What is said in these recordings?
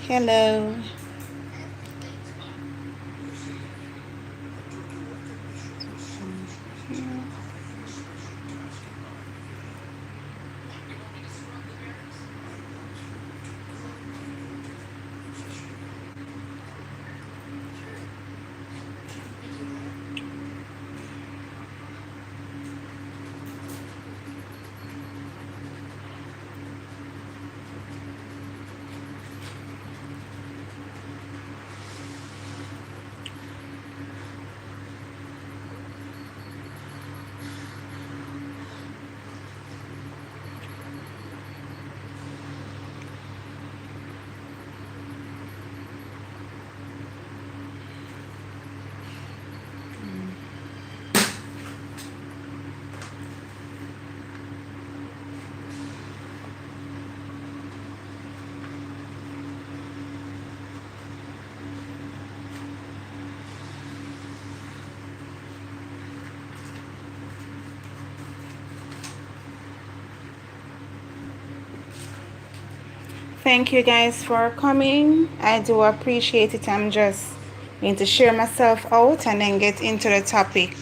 Hello. Thank you guys for coming. I do appreciate it. I'm just going to share myself out and then get into the topic.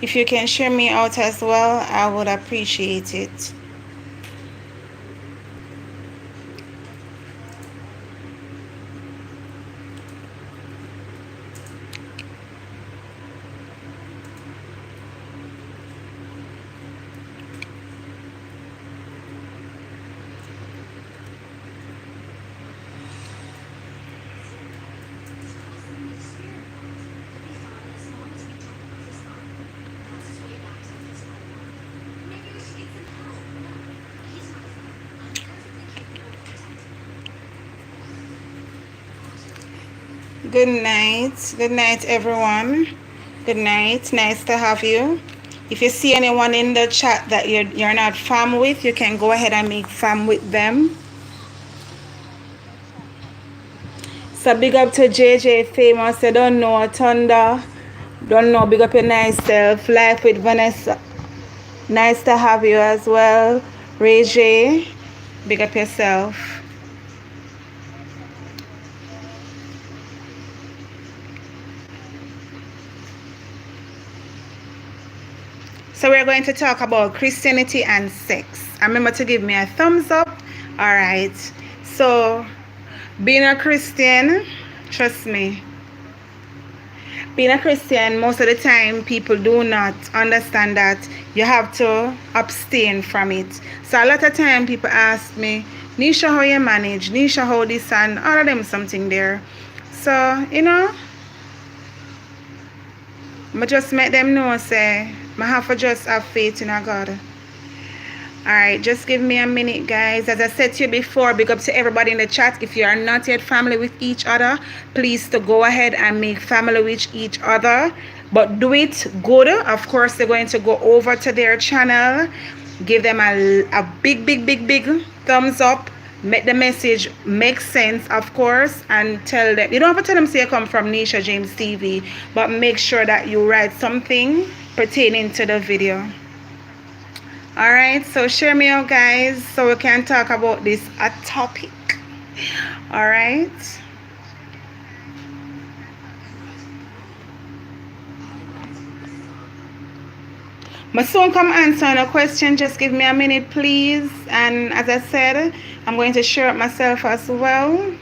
If you can share me out as well, I would appreciate it. Good night. Good night, everyone. Good night. Nice to have you. If you see anyone in the chat that you're not fam with, you can go ahead and make fam with them. So big up to JJ Famous. I don't know Thunder. Don't know. Big up your nice self. Life with Vanessa. Nice to have you as well. Ray J. Big up yourself. So we're going to talk about Christianity and sex. Remember to give me a thumbs up. All right. So being a Christian, trust me, being a Christian, most of the time people do not understand that you have to abstain from it. So a lot of time people ask me, Nisha, how you manage? Nisha, how this and all of them something there. So, you know, I just make them know, say, I have to just have faith in a God. Alright, just give me a minute, guys. As I said to you before, big up to everybody in the chat. If you are not yet family with each other, please to go ahead and make family with each other. But do it good. Of course, they're going to go over to their channel. Give them a big thumbs up. Make the message make sense, of course, and tell them. You don't have to tell them say you come from Nisha James TV, but make sure that you write something pertaining to the video. Alright, so share me out, guys, so we can talk about this topic. Alright. My son come answer a question. Just give me a minute, please. And as I said, I'm going to share it myself as well.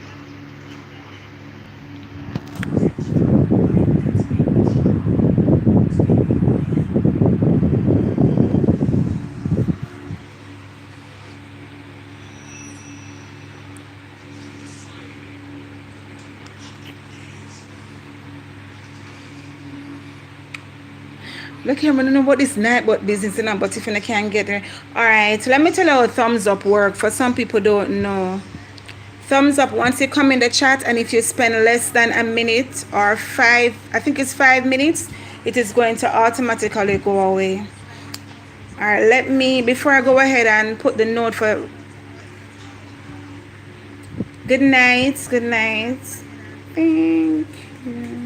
Look here, I don't know about this night but business, you know, but if I can't get there. Alright, let me tell you how thumbs up work. For some people don't know. Thumbs up once you come in the chat, and if you spend less than a minute or 5, I think it's 5 minutes, it is going to automatically go away. Alright, let me, before I go ahead and put the note for good night, good night. Thank you.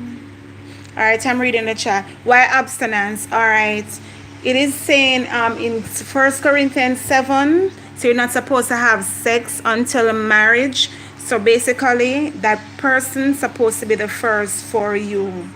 Alright, I'm reading the chat. Why abstinence? Alright. It is saying in 1 Corinthians 7, So you're not supposed to have sex until marriage. So basically, that person's supposed to be the first for you.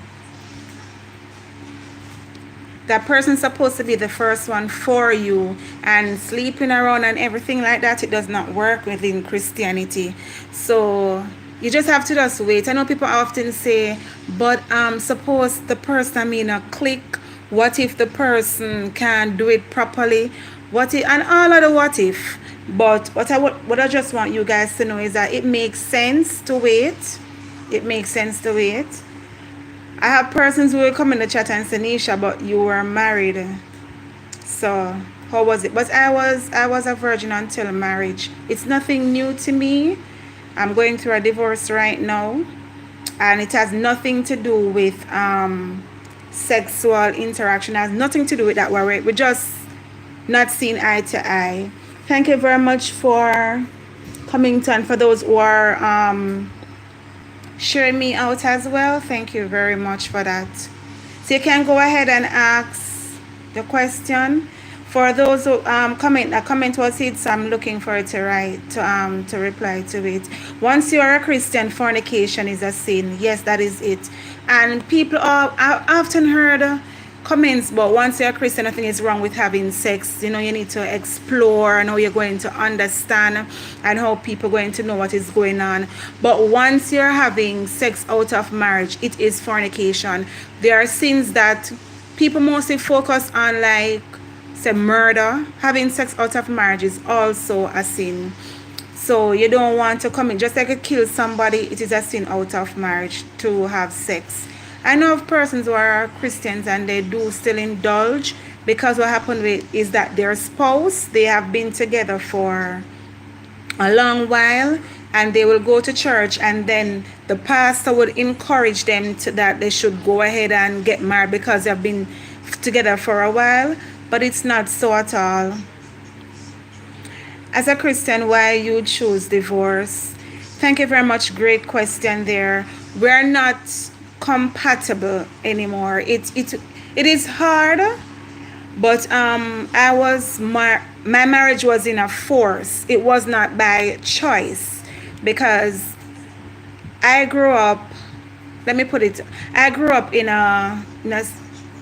That person's supposed to be the first one for you. And sleeping around and everything like that, it does not work within Christianity. So you just have to just wait. I know people often say, but suppose the person in a clique, what if the person can't do it properly? What if, and all of the what if. But what I just want you guys to know is that it makes sense to wait. It makes sense to wait. I have persons who will come in the chat and say, Nisha, but you were married. So how was it? But I was a virgin until marriage. It's nothing new to me. I'm going through a divorce right now, and it has nothing to do with sexual interaction. It has nothing to do with that. We're just not seeing eye to eye. Thank you very much for coming to, and for those who are sharing me out as well, thank you very much for that. So you can go ahead and ask the question. For those who comment was it, so I'm looking for it to write to reply to it. Once you are a Christian, fornication is a sin. Yes, that is it. And people I often heard comments, but once you're a Christian, nothing is wrong with having sex. You know, you need to explore and how you're going to understand and how people are going to know what is going on. But once you're having sex out of marriage, it is fornication. There are sins that people mostly focus on, like say murder. Having sex out of marriage is also a sin. So you don't want to come in, just like you kill somebody, it is a sin out of marriage to have sex. I know of persons who are Christians and they do still indulge, because what happened is that their spouse, they have been together for a long while, and they will go to church, and then the pastor would encourage them that they should go ahead and get married because they've been together for a while. But it's not so at all. As a Christian, why you choose divorce? Thank you very much. Great question there. We're not compatible anymore. It is hard, but my marriage was in a force. It was not by choice, because I grew up in a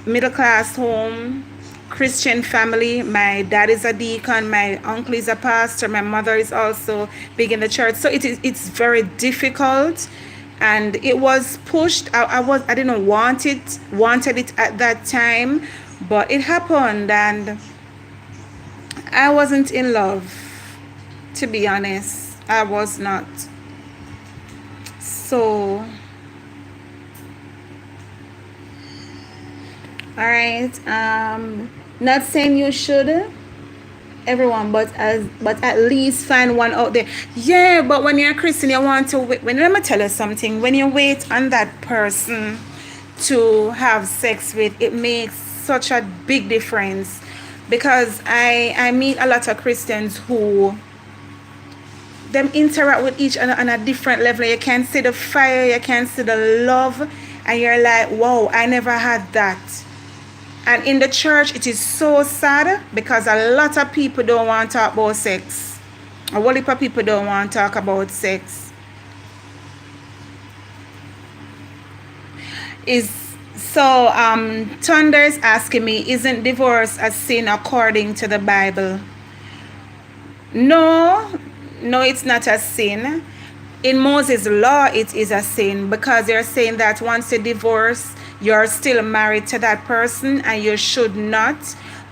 middle class home, Christian family. My dad is a deacon, my uncle is a pastor, my mother is also big in the church. So it's very difficult. And it was pushed. I didn't wanted it at that time, but it happened, and I wasn't in love, to be honest. I was not. So all right, not saying you should, everyone, but at least find one out there. Yeah, but when you're a Christian, you want to wait. Let me tell you something. When you wait on that person to have sex with, it makes such a big difference, because I meet a lot of Christians who them interact with each other on a different level. You can see the fire, you can see the love, and you're like, wow, I never had that. And in the church, it is so sad, because a lot of people don't want to talk about sex. A whole heap of people don't want to talk about sex. Thunder is asking me, isn't divorce a sin according to the Bible? No, it's not a sin. In Moses' law, it is a sin, because they're saying that once you divorce, you're still married to that person, and you should not.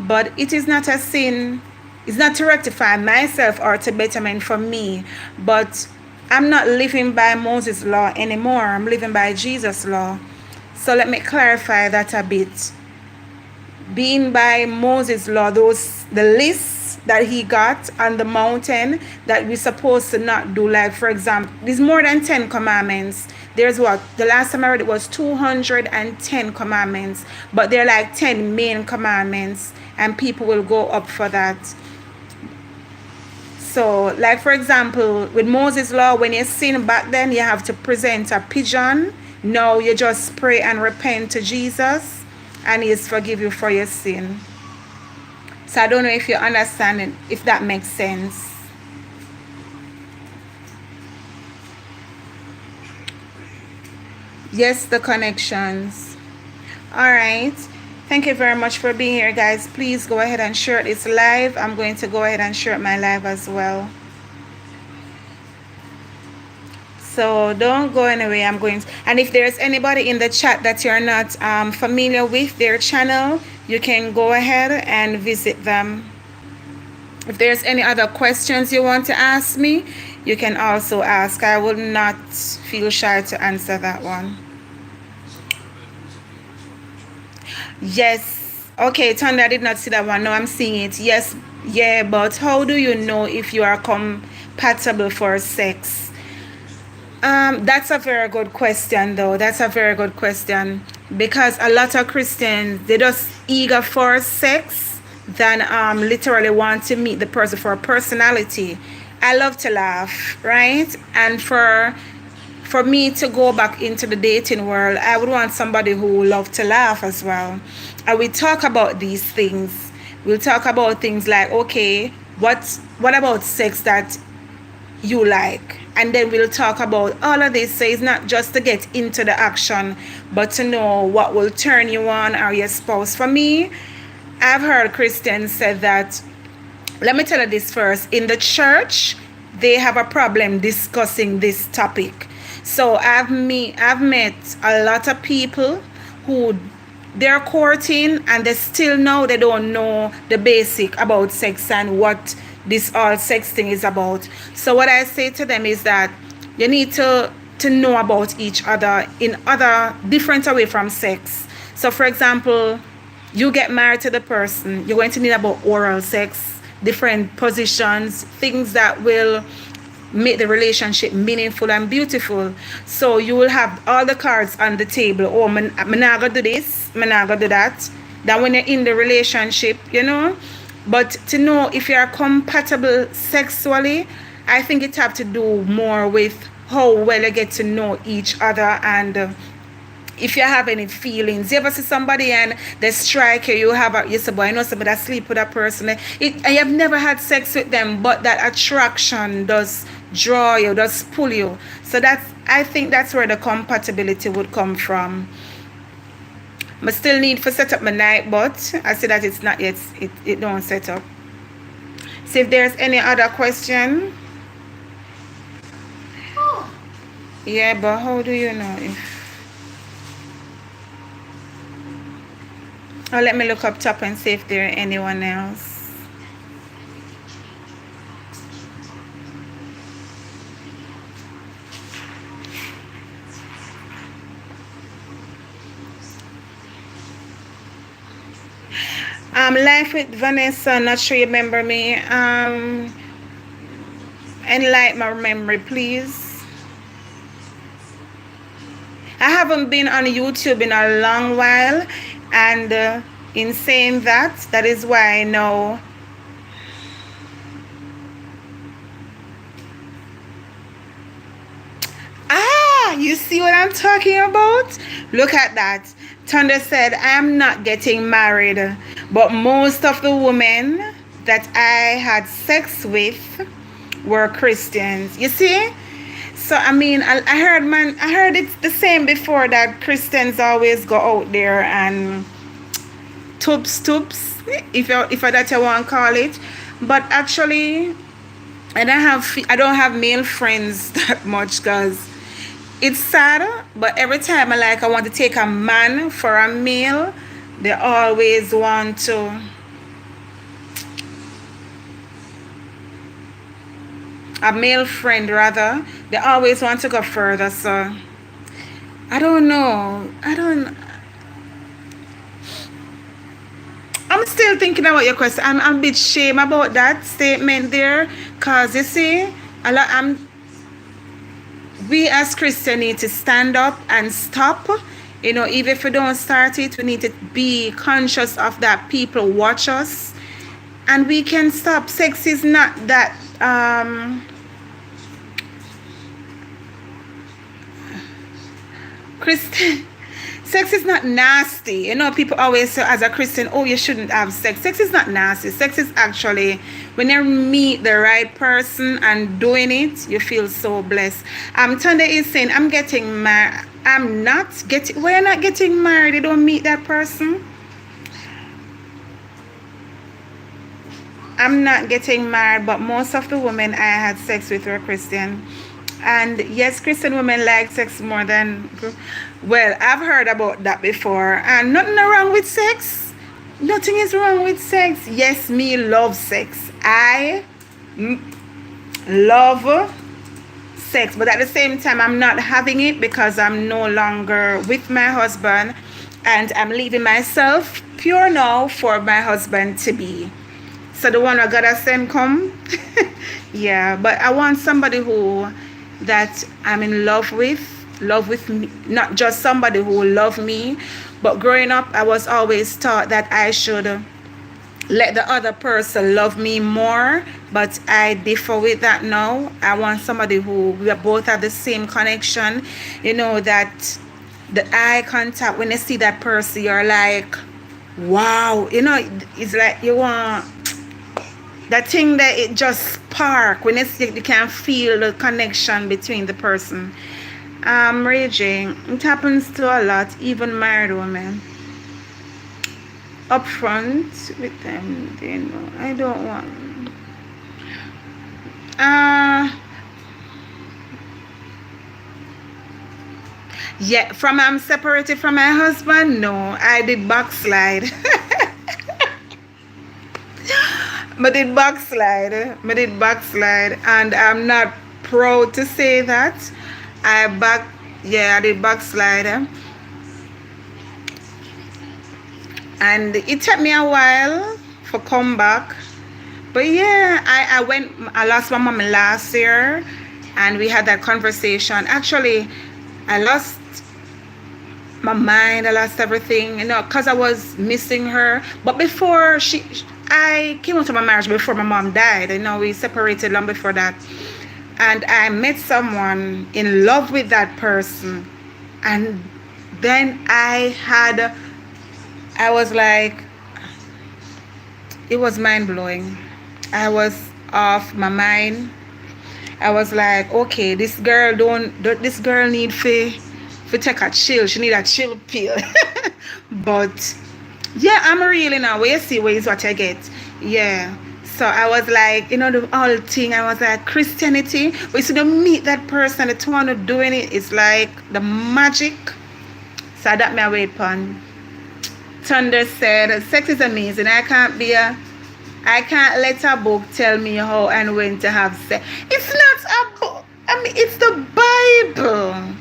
But it is not a sin. It's not to rectify myself or to betterment for me. But I'm not living by Moses' law anymore. I'm living by Jesus' law. So let me clarify that a bit. Being by Moses' law, the lists that he got on the mountain that we're supposed to not do, like for example, there's more than 10 commandments. There's the last time I read it was 210 commandments, but they're like 10 main commandments, and people will go up for that. So like for example, with Moses' law, when you sin back then, you have to present a pigeon. Now you just pray and repent to Jesus, and he's forgive you for your sin. So I don't know if you understand it, if that makes sense. Yes, the connections. All right. Thank you very much for being here, guys. Please go ahead and share this live. I'm going to go ahead and share my live as well. So don't go anywhere. And if there's anybody in the chat that you're not familiar with their channel, you can go ahead and visit them. If there's any other questions you want to ask me, you can also ask. I will not feel shy to answer that one. Yes. Okay, Tonda, I did not see that one. No, I'm seeing it. Yes. Yeah, but how do you know if you are compatible for sex? That's a very good question, though. That's a very good question, because a lot of Christians, they just eager for sex than literally want to meet the person for personality. I love to laugh, right? And for me to go back into the dating world, I would want somebody who loves to laugh as well. And we talk about these things. We'll talk about things like, okay, what about sex that you like? And then we'll talk about all of this. So it's not just to get into the action, but to know what will turn you on or your spouse. For me, I've heard Christians say that, let me tell you this first, in the church, they have a problem discussing this topic. So I've met a lot of people who they're courting and they don't know the basic about sex and what this all sex thing is about. So what I say to them is that you need to know about each other in other different away from sex. So for example, you get married to the person, you're going to need about oral sex, different positions, things that will make the relationship meaningful and beautiful. So you will have all the cards on the table. Oh, I'm not gonna do this, I'm not gonna do that. Then when you're in the relationship, but to know if you are compatible sexually, I think it have to do more with how well you get to know each other, and if you have any feelings. You ever see somebody and they strike you, you say, boy, I know somebody that sleep with that person. I have never had sex with them, but that attraction does draw you, does pull you. So I think that's where the compatibility would come from. I still need to set up my night, but I see that it's not yet, it don't set up. See if there's any other question. Yeah, but how do you know if... Oh, let me look up top and see if there are anyone else. Life with Vanessa, not sure you remember me. Enlighten my memory, please. I haven't been on YouTube in a long while, and in saying that is why I know. You see what I'm talking about? Look at that. Thunder said, I'm not getting married, but most of the women that I had sex with were Christians. You see? So I mean, I heard it's the same before, that Christians always go out there and toops, if that you want to call it. But actually, I don't have male friends that much, because it's sad, but every time I want to take a man for a meal, they always want to. A male friend, rather, they always want to go further. So I don't know. I'm still thinking about your question. I'm a bit shame about that statement there, because you see, we as Christians need to stand up and stop. Even if we don't start it, we need to be conscious of that. People watch us, and we can stop. Sex is not that sex is not nasty. You know, people always say as a Christian, oh, you shouldn't have sex. Sex is not nasty. Sex is actually when you meet the right person and doing it, you feel so blessed. Tunde is saying, I'm getting married. I'm not getting, we're not getting married. You don't meet that person. I'm not getting married, but most of the women I had sex with were Christian. And yes, Christian women like sex more than, well, I've heard about that before. And nothing wrong with sex. Nothing is wrong with sex. Yes, me love sex. I love sex. But at the same time, I'm not having it because I'm no longer with my husband. And I'm leaving myself pure now for my husband to be. So the one I gotta send come. Yeah, but I want somebody who that I'm in love with me, not just somebody who will love me. But growing up, I was always taught that I should let the other person love me more, but I differ with that now. I want somebody who we both have the same connection, you know, that the eye contact, when you see that person, you're like, wow, you know, it's like you want that thing that it just spark when you can feel the connection between the person. Raging, it happens to a lot, even married women. Upfront with them, they know I don't want. Yeah, from I'm separated from my husband. No, I did backslide. I did backslide, and I'm not proud to say that. I did backslide, and it took me a while for come back. But yeah, I lost my mom last year, and we had that conversation. Actually, I lost my mind, I lost everything, you know, because I was missing her. But before I came out of my marriage before my mom died. You know, we separated long before that. And I met someone in love with that person. And then I was like, it was mind-blowing. I was off my mind. I was like, okay, this girl need to take a chill. She need a chill pill. But yeah, I'm real now. Where you see where is what I get. Yeah. So I was like, you know, the whole thing, I was like, Christianity, but you see, to meet that person, the one who doing it, it's like the magic. So that me wait upon. Thunder said, sex is amazing. I can't let a book tell me how and when to have sex. It's not a book. I mean, it's the Bible.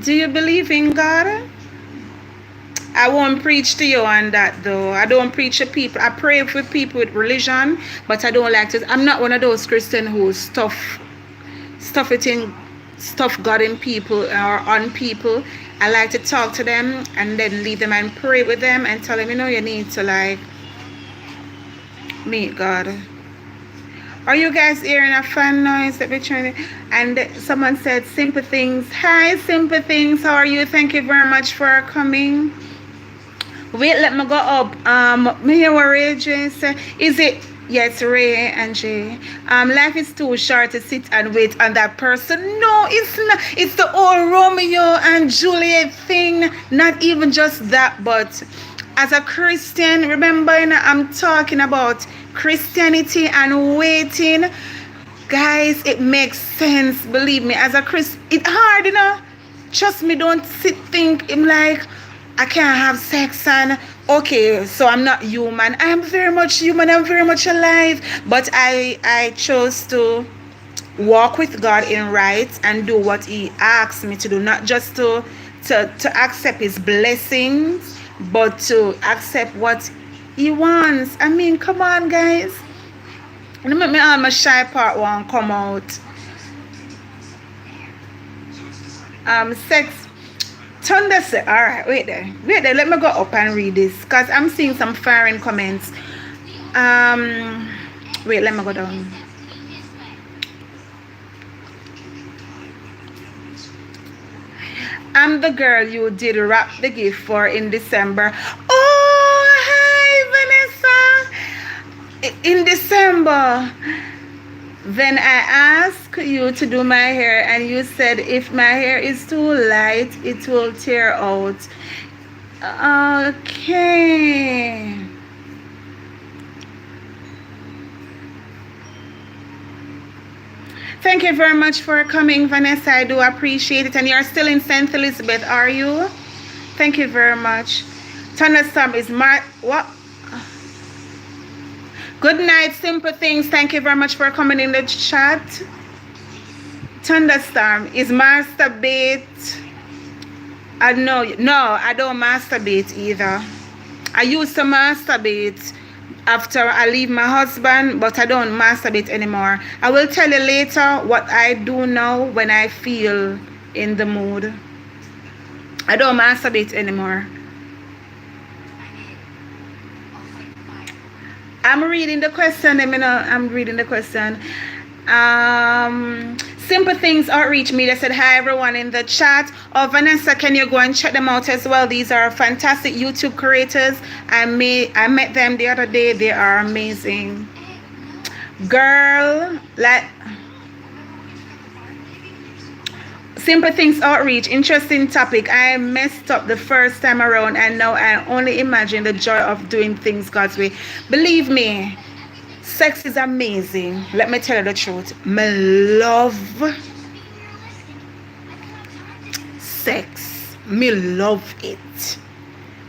Do you believe in God? I won't preach to you on that though. I don't preach to people. I pray for people with religion, but I don't like to. I'm not one of those Christians who stuff God in people or on people. I like to talk to them and then leave them and pray with them and tell them, you know, you need to like meet God. Are you guys hearing a fan noise that we're trying to? And someone said, Simple Things. Hi, Simple Things. How are you? Thank you very much for coming. Wait, let me go up. Me hear what Ray J say. Is it? Yes, Ray and Jay. Life is too short to sit and wait on that person. No, it's not. It's the old Romeo and Juliet thing. Not even just that, but as a Christian, remember, you know, I'm talking about Christianity and waiting. Guys, it makes sense. Believe me, as a Christian, it's hard, you know. Trust me, don't think I'm like, I can't have sex and okay, so I'm not human. I am very much human. I'm very much alive. But I chose to walk with God in right and do what He asks me to do. Not just to accept His blessings, but to accept what He wants. I mean, come on, guys. Let me all my shy part one come out. Sex. Thunder said, all right, wait there, let me go up and read this because I'm seeing some firing comments. Wait, let me go down. I'm the girl you did wrap the gift for in December. Oh, hi, Vanessa. In December. Then I asked you to do my hair, and you said if my hair is too light, it will tear out. Okay. Thank you very much for coming, Vanessa. I do appreciate it. And you're still in St. Elizabeth, are you? Thank you very much. Thunderstorm is what? Good night, Simple Things. Thank you very much for coming in the chat. Thunderstorm is masturbate. No, I don't masturbate either. I used to masturbate after I leave my husband, but I don't masturbate anymore. I will tell you later what I do now when I feel in the mood. I don't masturbate anymore. I'm reading the question. I'm reading the question. Simple Things Outreach Media said, hi everyone in the chat. Oh, Vanessa, can you go and check them out as well? These are fantastic YouTube creators. I met them the other day. They are amazing. Girl, like Simple Things Outreach, interesting topic. I messed up the first time around, and now I only imagine the joy of doing things God's way. Believe me, sex is amazing. Let me tell you the truth. Me love sex. Me love it.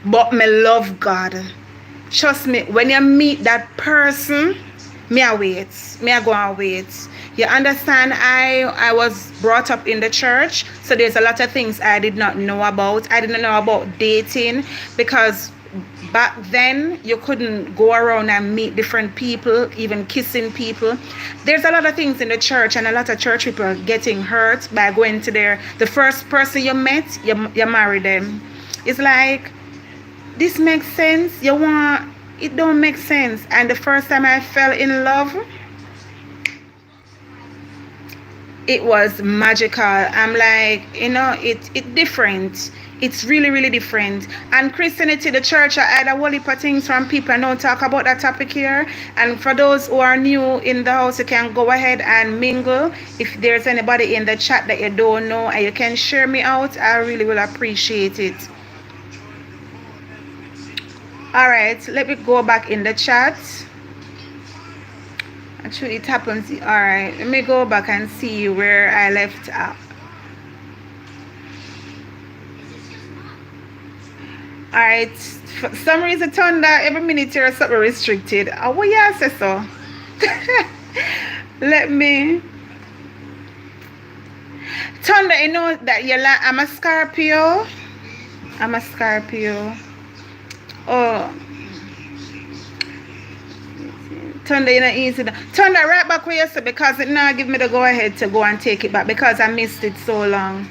But me love God. Trust me, when you meet that person, me I wait. Me I go and wait. You understand? I was brought up in the church, so there's a lot of things I did not know about. I didn't know about dating, because back then you couldn't go around and meet different people, even kissing people. There's a lot of things in the church, and a lot of church people are getting hurt by going to the first person you met, you marry them. It's like, this makes sense. It don't make sense. And the first time I fell in love, it was magical. I'm like, it's different. It's really, really different. And Christianity, the church, I had a whole heap of things from people. I don't talk about that topic here. And for those who are new in the house, you can go ahead and mingle. If there's anybody in the chat that you don't know and you can share me out, I really will appreciate it. All right, let me go back in the chat. Actually, it happens. All right, let me go back and see where I left up. All right, for some reason, Thunder, every minute you're something restricted. Oh, yeah, I say so. Let me. Thunder, you know that you're like, I'm a Scorpio. I'm a Scorpio. Oh. Thunder, you know, easy. Thunder, right back where you said, because it now give me the go ahead to go and take it back, because I missed it so long.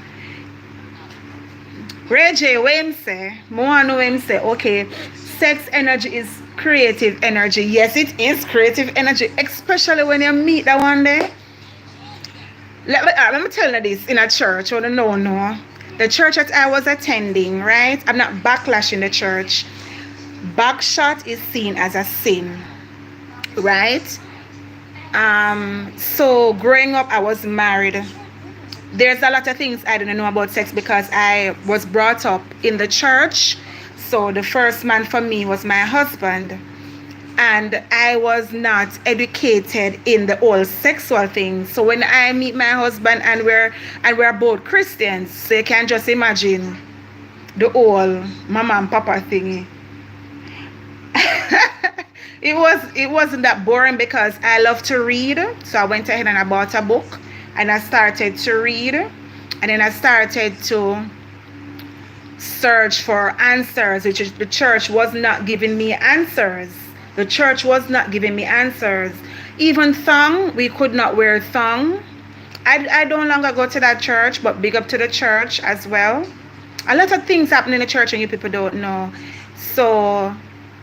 Ray J, what him say? More know him say, okay, sex energy is creative energy. Yes, it is creative energy, especially when you meet that one day. Let me tell you this, in a church, or no. The church that I was attending, right? I'm not backlashing the church. Backshot is seen as a sin, right? So growing up, I was married. There's a lot of things I didn't know about sex because I was brought up in the church. So the first man for me was my husband, and I was not educated in the whole sexual thing. So when I meet my husband, and we're both Christians, so you can just imagine the whole mama and papa thingy. It wasn't that boring because I love to read. So I went ahead and I bought a book and I started to read, and then I started to search for answers, which is the church was not giving me answers. The church was not giving me answers. Even thong, we could not wear thong. I don't longer go to that church, but big up to the church as well. A lot of things happen in the church and you people don't know. So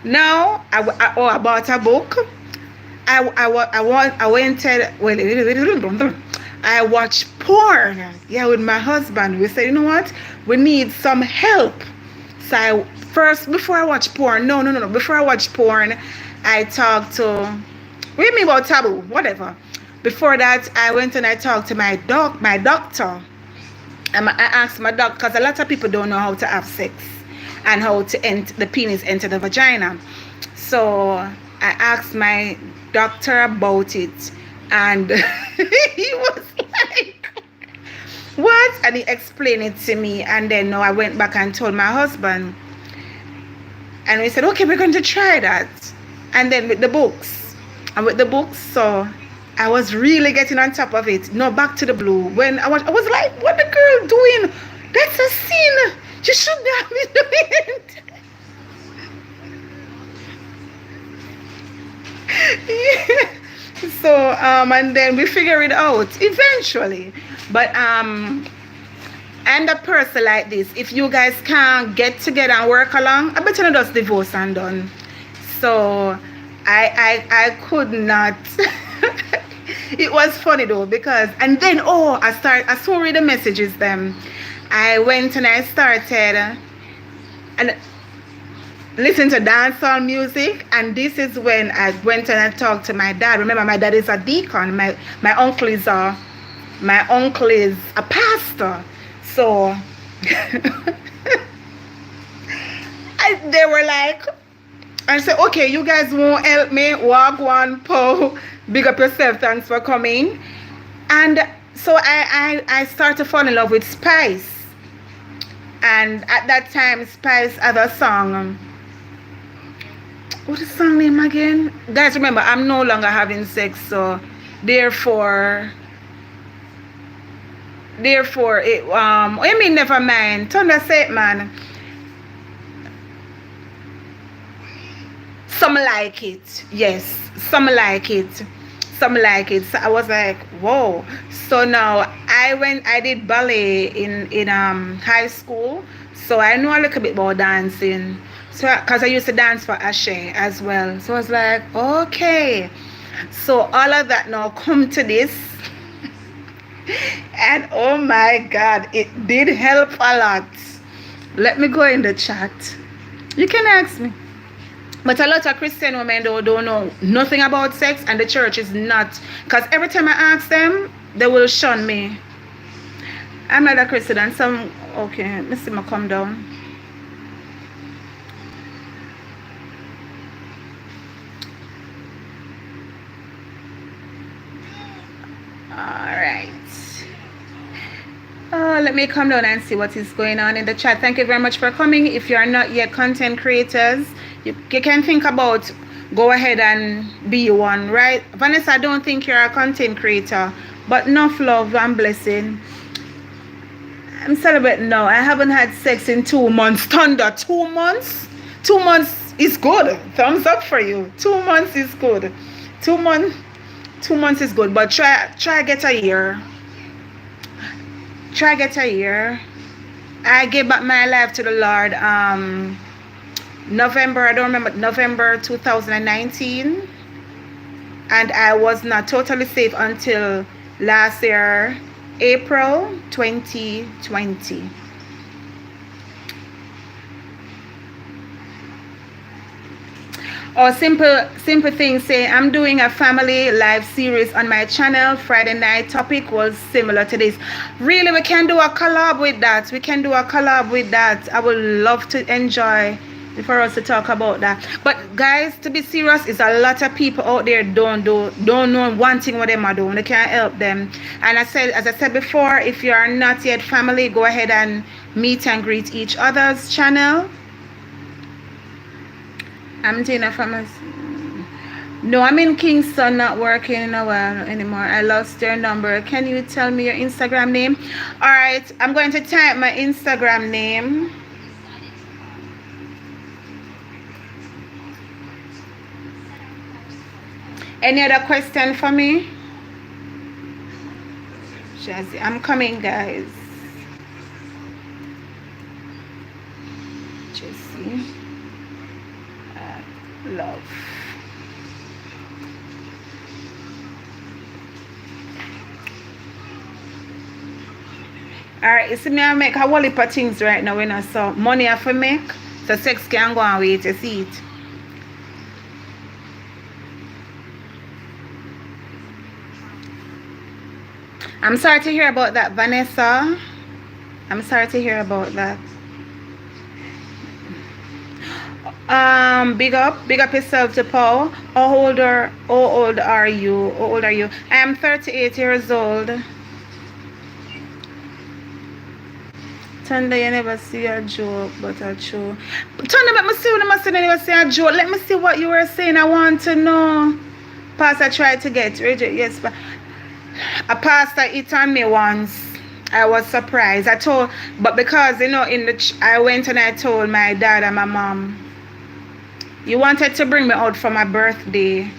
now I bought a book. I I watch porn. Yeah, with my husband. We said, you know what? We need some help. So first, before I watch porn, no. Before I watch porn, I talked to, what do you mean about taboo? Whatever. Before that, I went and I talked to my doctor. And I asked my doctor, because a lot of people don't know how to have sex and how to the penis enter the vagina. So I asked my doctor about it, and he was like, what? And he explained it to me, and then I went back and told my husband, and we said, okay, we're going to try that. And then with the books, so I was really getting on top of it. No, back to the blue. When I was like, what the girl doing? That's a sin. You shouldn't have been doing it. Yeah. So and then we figure it out eventually. But and a person like this, if you guys can't get together and work along, I bet you just divorce and done. So I could not. It was funny though, because and then I saw read the messages them. I went and I started and listen to dancehall music, and this is when I went and I talked to my dad. Remember, my dad is a deacon. My uncle is a pastor. So they were like, I said, okay, you guys won't help me. Walk one, po. Big up yourself. Thanks for coming. And so I started to fall in love with Spice. And at that time, Spice had a song. What is the song name again? Guys, remember, I'm no longer having sex, so therefore it I mean, never mind. Thunder say it, man. Some like it. Yes, some like it. Some like it. So I was like, whoa. So now I did ballet in high school, so I know a little bit about dancing. So because I used to dance for Ashe as well. So I was like, okay. So all of that now come to this. And oh my God, it did help a lot. Let me go in the chat. You can ask me. But a lot of Christian women don't know nothing about sex, and the church is not. Because every time I ask them, they will shun me. I'm not a Christian, and some, okay, let me see me come down. Alright. Let me come down and see what is going on in the chat. Thank you very much for coming. If you are not yet content creators, you can think about go ahead and be one, right? Vanessa, I don't think you're a content creator, but enough love and blessing. I'm celebrating now. I haven't had sex in 2 months. Thunder, 2 months? 2 months is good. Thumbs up for you. 2 months is good. 2 months is good, but try get a year. Try get a year. I gave back my life to the Lord November, I don't remember, November 2019, and I was not totally safe until last year, April 2020. Or simple thing say, I'm doing a family live series on my channel. Friday night topic was similar to this. Really, we can do a collab with that. I would love to enjoy for us to talk about that. But guys, to be serious, is a lot of people out there don't know one thing what them are doing. They can't help them. And as I said before, if you are not yet family, go ahead and meet and greet each other's channel. I'm Tina from No, I'm in Kingston, not working in a while anymore. I lost your number. Can you tell me your Instagram name? All right, I'm going to type my Instagram name. Any other question for me? Jazzy, I'm coming, guys. Jesse. Love. Alright, you see me I make a whole heap of things right now, you know, so money I have to make, so sex can go and wait, you see it. I'm sorry to hear about that, Vanessa. I'm sorry to hear about that. Big up yourself to Paul. How old are you? How old are you? I am 38 years old. Thunder, you never see a joke, but a true. Thunder, let me see what I must never see a joke. Let me see what you were saying. I want to know. Pastor tried to get rejected. Yes, but a pastor hit on me once. I was surprised. But because you know, I went and I told my dad and my mom. You wanted to bring me out for my birthday.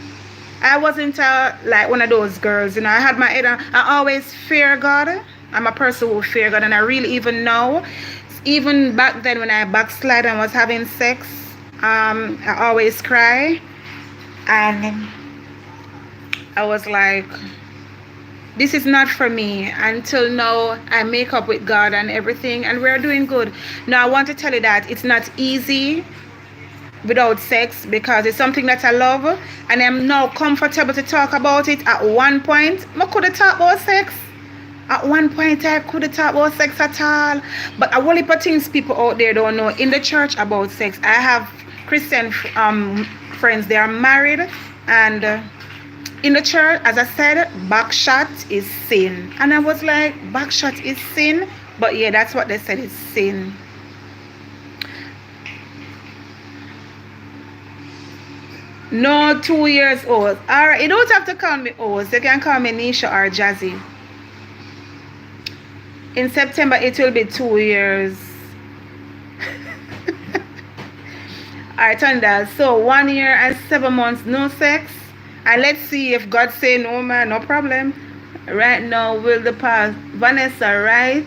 I wasn't like one of those girls, you know. I had my head on. I always fear God. I'm a person who fear God, and I really even know. Even back then when I backslid and was having sex, I always cry. And I was like, this is not for me. Until now, I make up with God and everything, and we're doing good. Now, I want to tell you that it's not easy without sex, because it's something that I love, and I'm now comfortable to talk about it. At one point, I could have talked about sex. At one point, I could have talked about sex at all. But a whole heap of things people out there don't know in the church about sex. I have Christian friends, they are married, and in the church, as I said, backshot is sin. And I was like, backshot is sin? But yeah, that's what they said, is sin. No, 2 years old. Alright, you don't have to call me old. You can call me Nisha or Jazzy. In September, it will be 2 years. Alright, Thunder. So 1 year and 7 months, no sex. And let's see if God say no, man, no problem. Right now, will the past. Vanessa, right?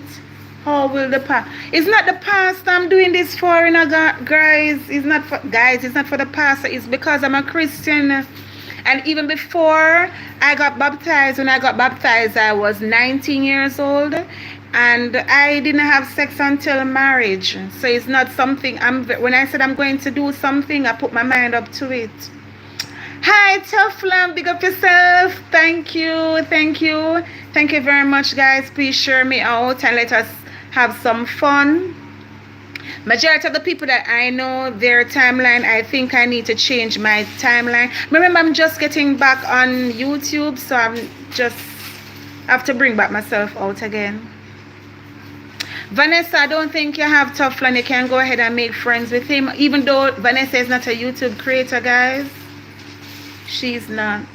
How will the past? It's not the past I'm doing this for, you know, guys. It's not for guys. It's not for the pastor. It's because I'm a Christian. And even before I got baptized, when I got baptized, I was 19 years old, and I didn't have sex until marriage. So it's not something when I said I'm going to do something, I put my mind up to it. Hi, Tough Lamb, big up yourself. Thank you very much, guys. Please share me out and let us have some fun. Majority of the people that I know, their timeline, I think I need to change my timeline. Remember, I'm just getting back on YouTube, so I'm just have to bring back myself out again. Vanessa, I don't think you have Tough Lamb. You can go ahead and make friends with him, even though Vanessa is not a YouTube creator, guys. She's not.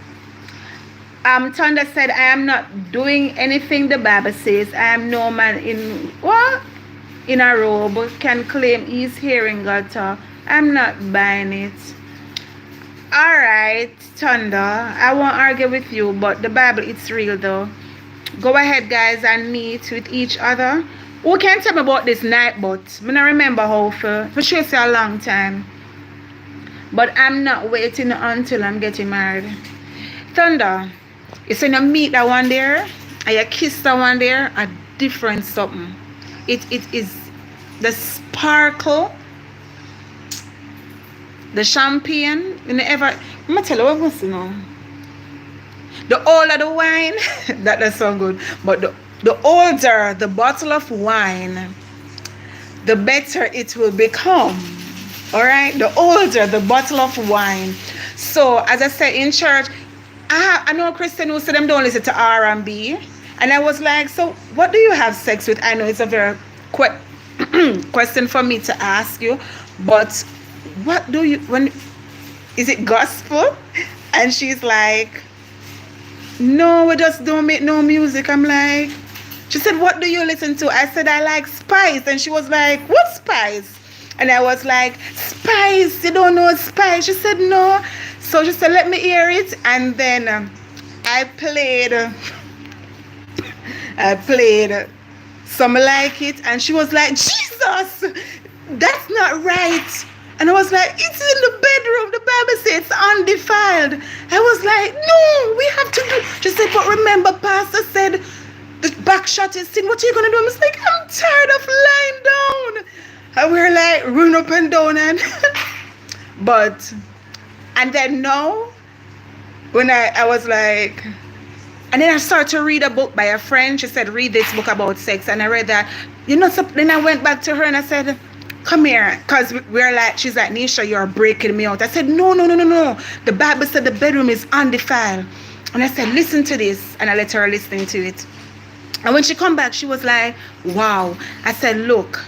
Thunder said, I am not doing anything the Bible says. I am no man in a robe can claim he's hearing God talk. I'm not buying it. Alright, Thunder, I won't argue with you, but the Bible, it's real though. Go ahead, guys, and meet with each other. Who can tell me about this night, but I don't remember how for sure it's a long time. But I'm not waiting until I'm getting married. Thunder, you say you meet that one there, and you kiss that one there, a different something. It is the sparkle, the champagne. You never. I'm gonna tell you what was, you know. The older the wine, that does sound good. But the older the bottle of wine, the better it will become. Alright, the older the bottle of wine. So as I said in church, I know a Christian who said them don't listen to R&B, and I was like, so what do you have sex with? I know it's a very question for me to ask you, but what do you, when is it gospel? And she's like, no, we just don't make no music. I'm like, she said, what do you listen to? I said, I like Spice. And she was like, what Spice? And I was like, Spice, you don't know Spice? She said, no. So she said, let me hear it. And then I played some like it. And she was like, Jesus, that's not right. And I was like, it's in the bedroom. The Bible says it's undefiled. I was like, no, we have to do. She said, but remember, Pastor said the back back shot is sin. What are you gonna do? I was like, I'm tired of lying down. And we're like run up and down and but and then now when I was like, and then I started to read a book by a friend. She said, read this book about sex. And I read that. So then I went back to her and I said, come here. Because we're like, she's like, Nisha, you're breaking me out. I said, no. The Bible said the bedroom is undefiled. And I said, listen to this. And I let her listen to it. And when she come back, she was like, wow. I said, look.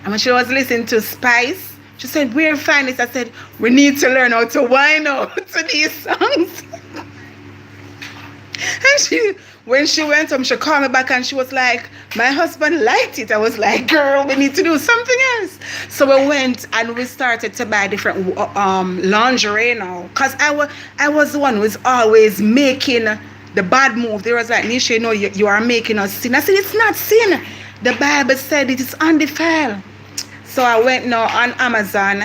And when she was listening to Spice, she said, where you find this? I said, we need to learn how to whine out to these songs. And when she went home, she called me back and she was like, my husband liked it. I was like, girl, we need to do something else. So we went and we started to buy different lingerie now. Because I was the one who was always making the bad move. They was like, Nisha, you are making us sin. I said, it's not sin. The Bible said it is undefiled. So I went now on Amazon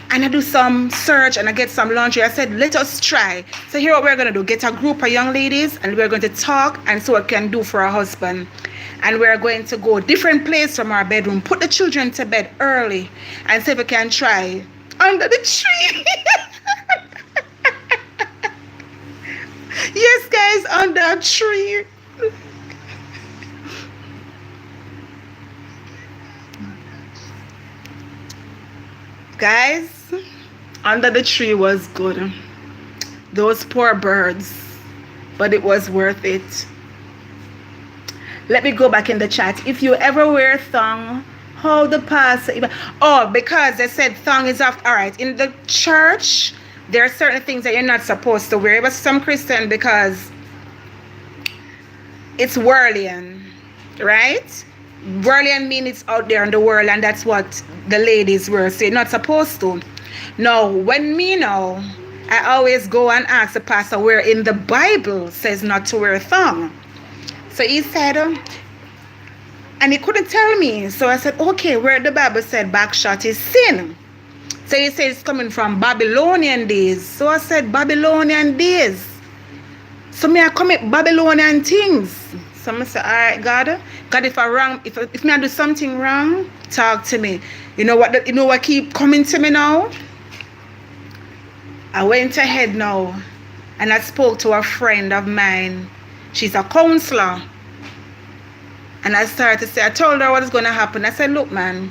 and I do some search and I get some laundry. I said, let us try. So here what we're going to do. Get a group of young ladies and we're going to talk and see what we can do for our husband. And we're going to go different place from our bedroom. Put the children to bed early and see if we can try under the tree. Yes, guys, under a tree. Guys, under the tree was good. Those poor birds, but it was worth it. Let me go back in the chat. If you ever wear thong, how the pastor even... Oh, because they said thong is off. All right, in the church, there are certain things that you're not supposed to wear. But some Christian, because it's whirling, right? Whirling means it's out there in the world, and that's what the ladies were saying, not supposed to. Now, I always go and ask the pastor where in the Bible says not to wear a thong. So he said, and he couldn't tell me. So I said, okay, where the Bible said backshot is sin. So he said it's coming from Babylonian days. So I said, Babylonian days. So I commit Babylonian things. So I said, all right, God, if I wrong, if I do something wrong, talk to me. You know what keep coming to me now? I went ahead now and I spoke to a friend of mine. She's a counselor. And I told her what is going to happen. I said, look, man,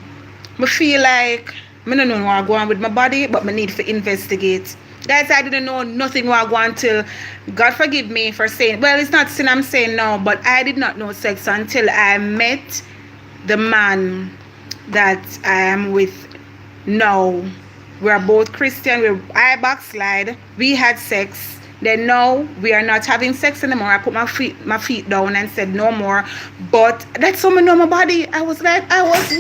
I feel like I don't know what's going on with my body, but I need to investigate. Guys, I didn't know nothing was going on till, God forgive me for saying, well, it's not sin I'm saying now, but I did not know sex until I met the man that I am with now. We're both Christian. I backslide. We had sex. Then now we are not having sex anymore. I put my feet down and said no more. But that's how I know my body. I was like, I was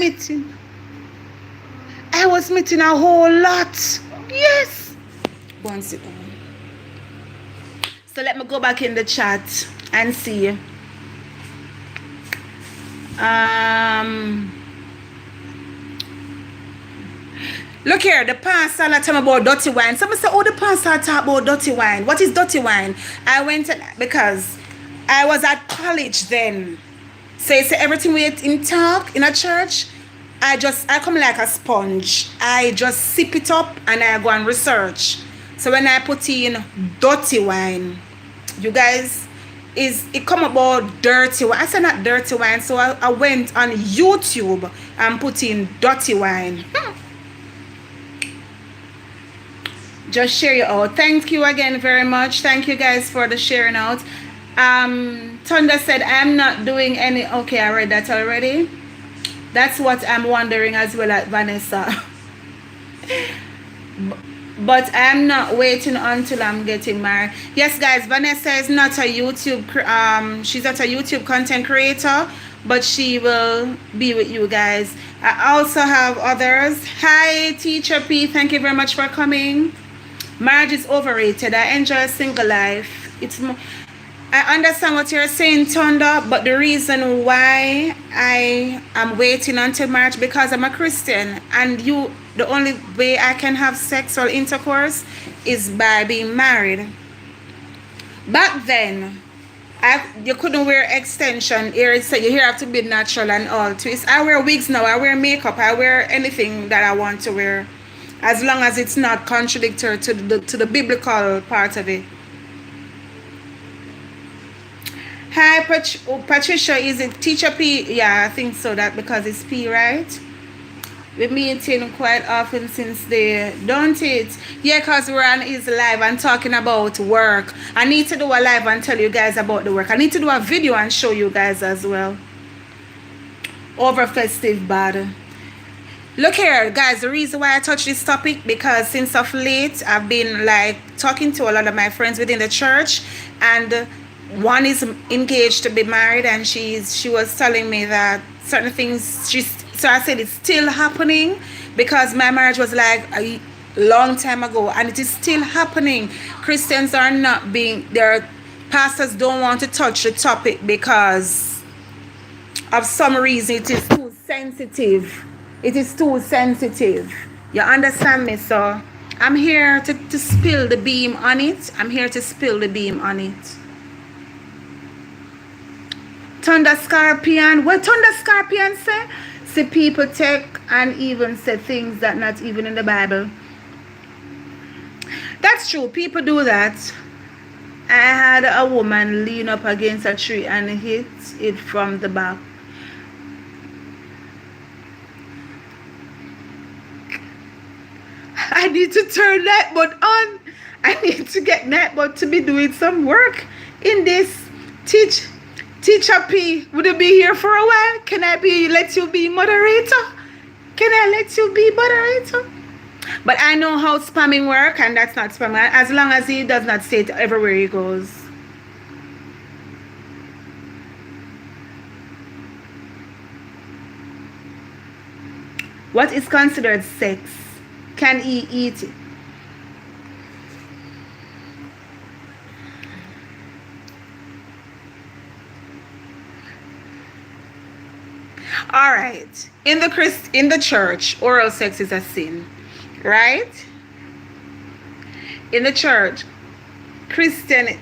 meeting a whole lot. Yes. Go and sit down. So let me go back in the chat and see. Look here, the pastor tell me about dirty wine. Somebody say, oh, the pastor talk about dirty wine. What is dirty wine? Because I was at college then. So you say everything we in talk in a church, I come like a sponge. I just sip it up and I go and research. So when I put in dirty wine, you guys, it come about dirty wine. I said not dirty wine, so I went on YouTube and put in dirty wine. Just share it out. Thank you again very much. Thank you guys for the sharing out. Thunder said, I'm not doing any... Okay, I read that already. That's what I'm wondering as well at Vanessa. But I'm not waiting until I'm getting married. Yes, guys, Vanessa is not a YouTube... she's not a YouTube content creator, but she will be with you guys. I also have others. Hi, Teacher P. Thank you very much for coming. Marriage is overrated. I enjoy a single life. I understand what you're saying, Thunder, but the reason why I am waiting until marriage, because I'm a Christian, and the only way I can have sexual intercourse is by being married. Back then, You couldn't wear extension here, so you here have to be natural and all twist. I wear wigs now, I wear makeup, I wear anything that I want to wear, as long as it's not contradictory to the biblical part of it. Hi, Patricia, is it Teacher P? Yeah, I think so, that because it's P, right? We meeting quite often since they don't it. Yeah, because we're on his live and talking about work. I need to do a live and tell you guys about the work. I need to do a video and show you guys as well. Over festive bad. Look here, guys, the reason why I touch this topic, because since of late I've been like talking to a lot of my friends within the church, and one is engaged to be married, and she was telling me that certain things so I said it's still happening, because my marriage was like a long time ago, and it is still happening. Christians are not being, their pastors don't want to touch the topic because of some reason. It is too sensitive. It is too sensitive. You understand me? So I'm here to spill the beam on it. I'm here to spill the beam on it. Thunder Scorpion. What Thunder Scorpion say? See, people take and even say things that not even in the Bible. That's true. People do that. I had a woman lean up against a tree and hit it from the back. I need to turn Nightbot on. I need to get Nightbot to be doing some work in this. Teacher P, would you be here for a while? Can I let you be moderator? Can I let you be moderator? But I know how spamming work, and that's not spamming, as long as he does not say it everywhere he goes. What is considered sex? Can he eat it? All right, in the church, oral sex is a sin, right? In the church, Christian,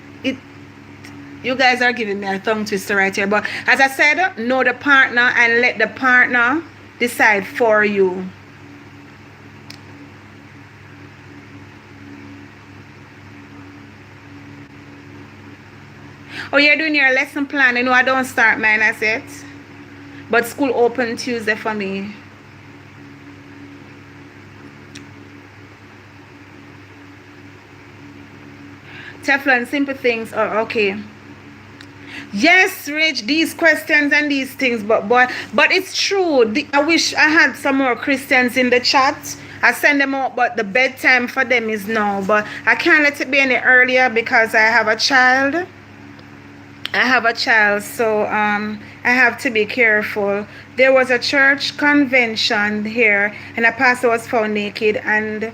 you guys are giving me a tongue twister right here. But as I said, know the partner and let the partner decide for you. Oh, you're doing your lesson plan? You know, I don't start mine as yet. But school open Tuesday for me. Teflon, simple things. Oh, okay. Yes, Rich, these questions and these things, but it's true. I wish I had some more Christians in the chat. I send them out, but the bedtime for them is now. But I can't let it be any earlier because I have a child. So I have to be careful. There was a church convention here, and a pastor was found naked and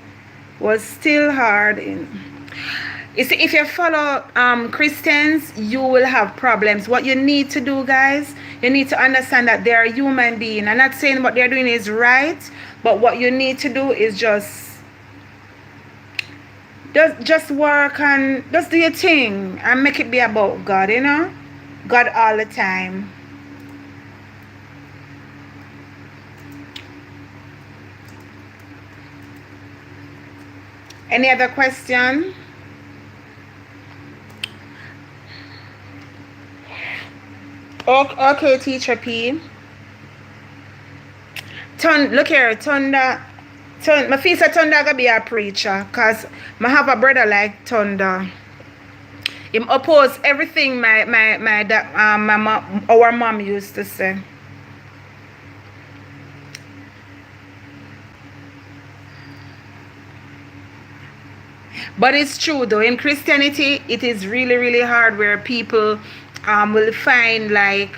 was still hard. You see, if you follow Christians, you will have problems. What you need to do, guys, you need to understand that they are human beings. I'm not saying what they're doing is right, but what you need to do is just work and just do your thing and make it be about God, you know? God all the time. Any other question? Okay, Teacher P. Look here, Thunder. My feel say Thunder gonna be a preacher, cause I have a brother like Thunder. Him oppose everything our mom used to say. But it's true though, in Christianity it is really, really hard, where people will find like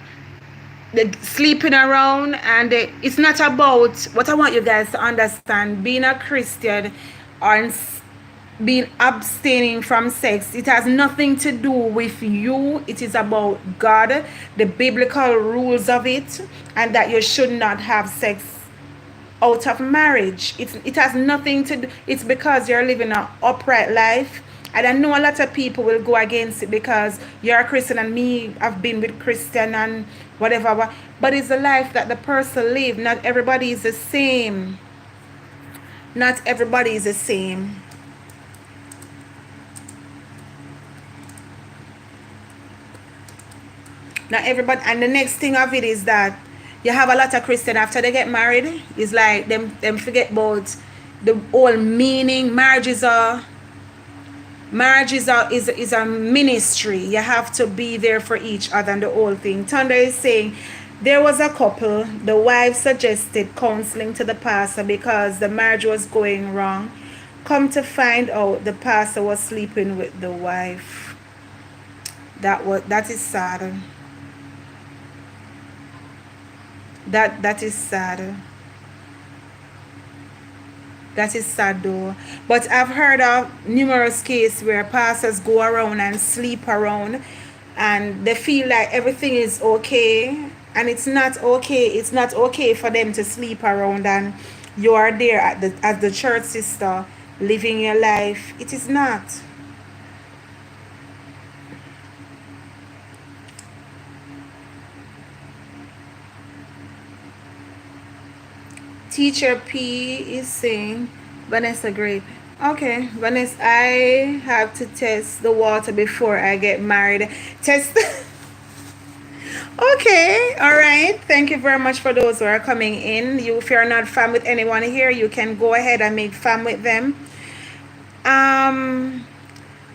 the sleeping around, and it's not about what I want you guys to understand. Being a Christian and being abstaining from sex, it has nothing to do with you. It is about God, the biblical rules of it, and that you should not have sex out of marriage. It has nothing to do. It's because you're living an upright life And I know a lot of people will go against it because you're a Christian and me, I've been with Christian and whatever. But it's the life that the person live. Not everybody is the same. Not everybody is the same. Not everybody. And the next thing of it is that you have a lot of Christian after they get married. It's like them forget about the whole meaning. Marriage is a ministry. You have to be there for each other and the whole thing. Thunder is saying there was a couple. The wife suggested counseling to the pastor because the marriage was going wrong. Come to find out, the pastor was sleeping with the wife. That is sad. That is sad. That is sad though. But I've heard of numerous cases where pastors go around and sleep around and they feel like everything is okay, and it's not okay. It's not okay for them to sleep around and you are there as the church sister living your life. It is not. Teacher P is saying, Vanessa Grape. Okay, Vanessa, I have to test the water before I get married. Test. Okay, all right. Thank you very much for those who are coming in. If you're not fam with anyone here, you can go ahead and make fam with them.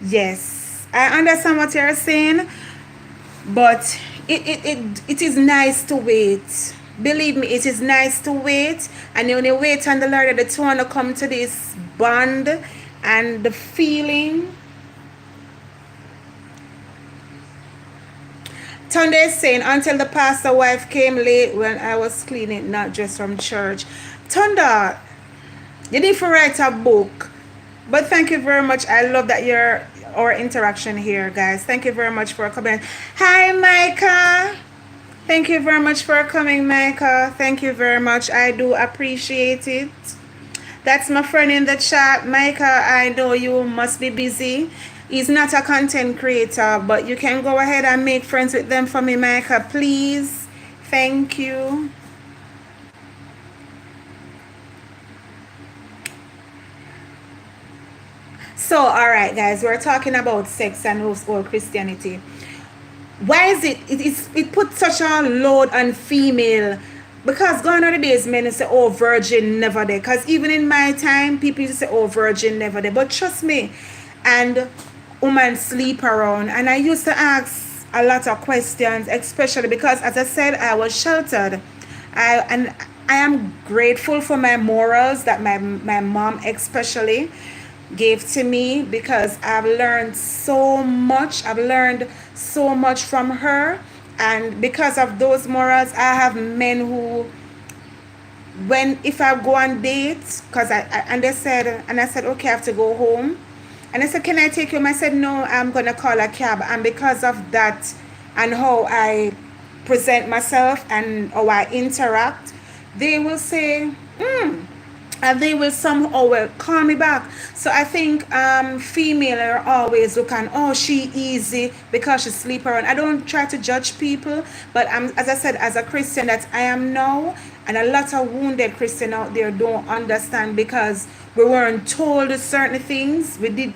Yes, I understand what you're saying, but it is nice to wait. Believe me, it is nice to wait, and you only wait on the Lord that it's want to come to this bond and the feeling. Thunder is saying, until the pastor wife came late when I was cleaning, not just from church. Thunder, you need to write a book. But thank you very much. I love that our interaction here, guys. Thank you very much for coming. Hi, Micah. Thank you very much for coming, Micah. Thank you very much. I do appreciate it. That's my friend in the chat. Micah, I know you must be busy. He's not a content creator, but you can go ahead and make friends with them for me, Micah, please. Thank you. So, all right, guys, we're talking about sex and or Christianity. Why is it puts such a load on female? Because gone are the days men say, oh, virgin never there. Because even in my time, people used to say, oh, virgin never there. But trust me, and women sleep around. And I used to ask a lot of questions, especially because, as I said, I was sheltered. I am grateful for my morals that my mom especially gave to me, because I've learned so much. I've learned so much from her, and because of those morals, I have men who, if I go on dates, because I said, okay, I have to go home, and I said, can I take you home? I said, no, I'm gonna call a cab. And because of that and how I present myself and how I interact, they will say, and they will somehow call me back. So I think female are always looking, oh, she easy because she sleep around. I don't try to judge people, but as I said, as a Christian that I am now, and a lot of wounded Christian out there don't understand because we weren't told certain things. We did,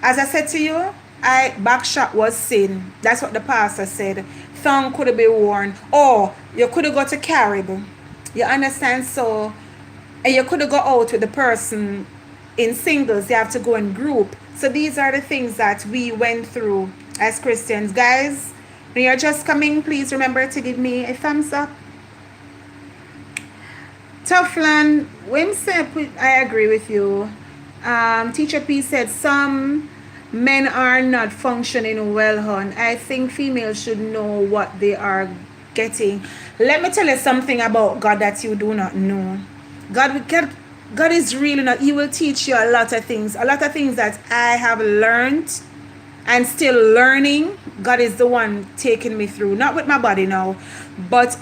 as I said to you, backshot was sin. That's what the pastor said. Thumb could have been worn, or you could have got to Carib. You understand? So, and you could have got out with the person in singles. You have to go in group. So these are the things that we went through as Christians. Guys, when you're just coming, please remember to give me a thumbs up. Toughland, I agree with you. Teacher P said some men are not functioning well, hon. I think females should know what they are getting. Let me tell you something about God that you do not know. God is really not, he will teach you a lot of things that I have learned and still learning. God is the one taking me through, not with my body now, but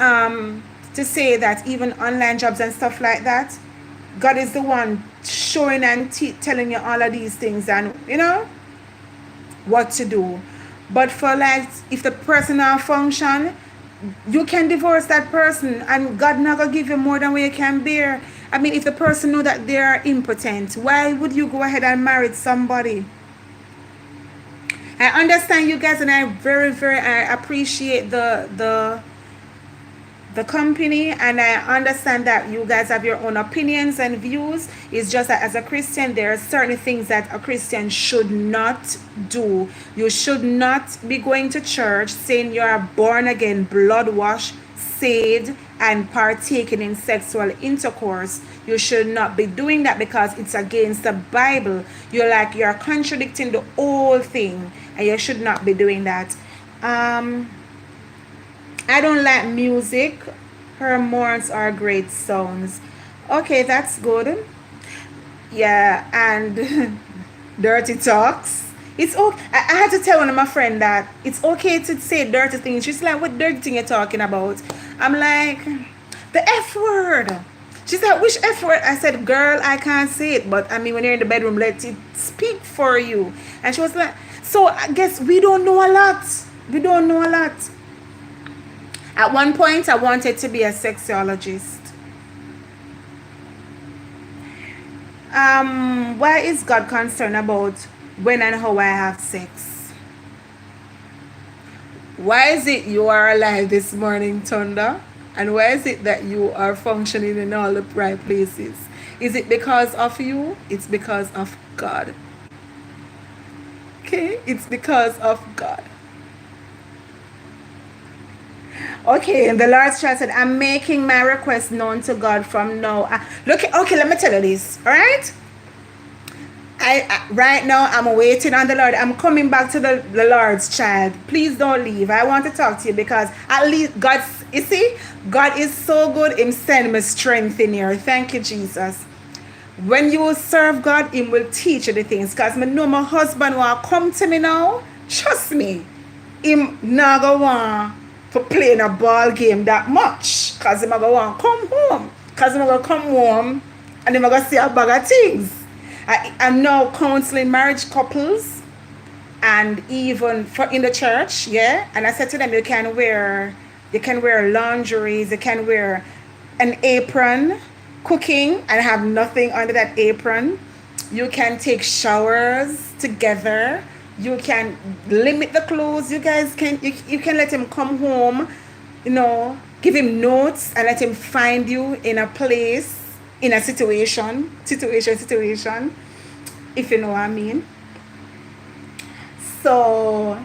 to say that even online jobs and stuff like that, God is the one showing and telling you all of these things. And you know, what to do. But for like, if the person not function, you can divorce that person and God not gonna give you more than what you can bear. I mean, if the person know that they are impotent, why would you go ahead and marry somebody? I understand you guys, and I I appreciate the company, and I understand that you guys have your own opinions and views. It's just that as a Christian, there are certain things that a Christian should not do. You should not be going to church saying you are born again, blood washed, saved, and partaking in sexual intercourse. You should not be doing that because it's against the Bible. You're contradicting the whole thing, and you should not be doing that. I don't like music. Hormones are great sounds. Okay, that's good. Yeah, and dirty talks. It's okay. I had to tell one of my friends that it's okay to say dirty things. She's like, what dirty thing you talking about? I'm like, the F word. She's like, which F word? I said, girl, I can't say it. But I mean, when you're in the bedroom, let it speak for you. And she was like, so I guess we don't know a lot. We don't know a lot. At one point, I wanted to be a sexologist. Why is God concerned about when and how I have sex? Why is it you are alive this morning, Thunder? And why is it that you are functioning in all the right places? Is it because of you? It's because of God. Okay? It's because of God. Okay, and the Lord's child said, I'm making my request known to God from now. Okay, let me tell you this, all right? Right now, I'm waiting on the Lord. I'm coming back to the Lord's child. Please don't leave. I want to talk to you because at least God, you see, God is so good. Him send me strength in here. Thank you, Jesus. When you serve God, He will teach you the things. Because I know my husband will come to me now. Trust me. Him not going to want to play in a ball game that much. Because he's going to want to come home. Because he's going to come home and he's going to see a bag of things. I'm now counseling marriage couples and even in the church, yeah. And I said to them, you can wear lingeries, you can wear an apron, cooking, and have nothing under that apron. You can take showers together. You can limit the clothes. You guys can you can let him come home, give him notes and let him find you in a place, in a situation, if you know what I mean. So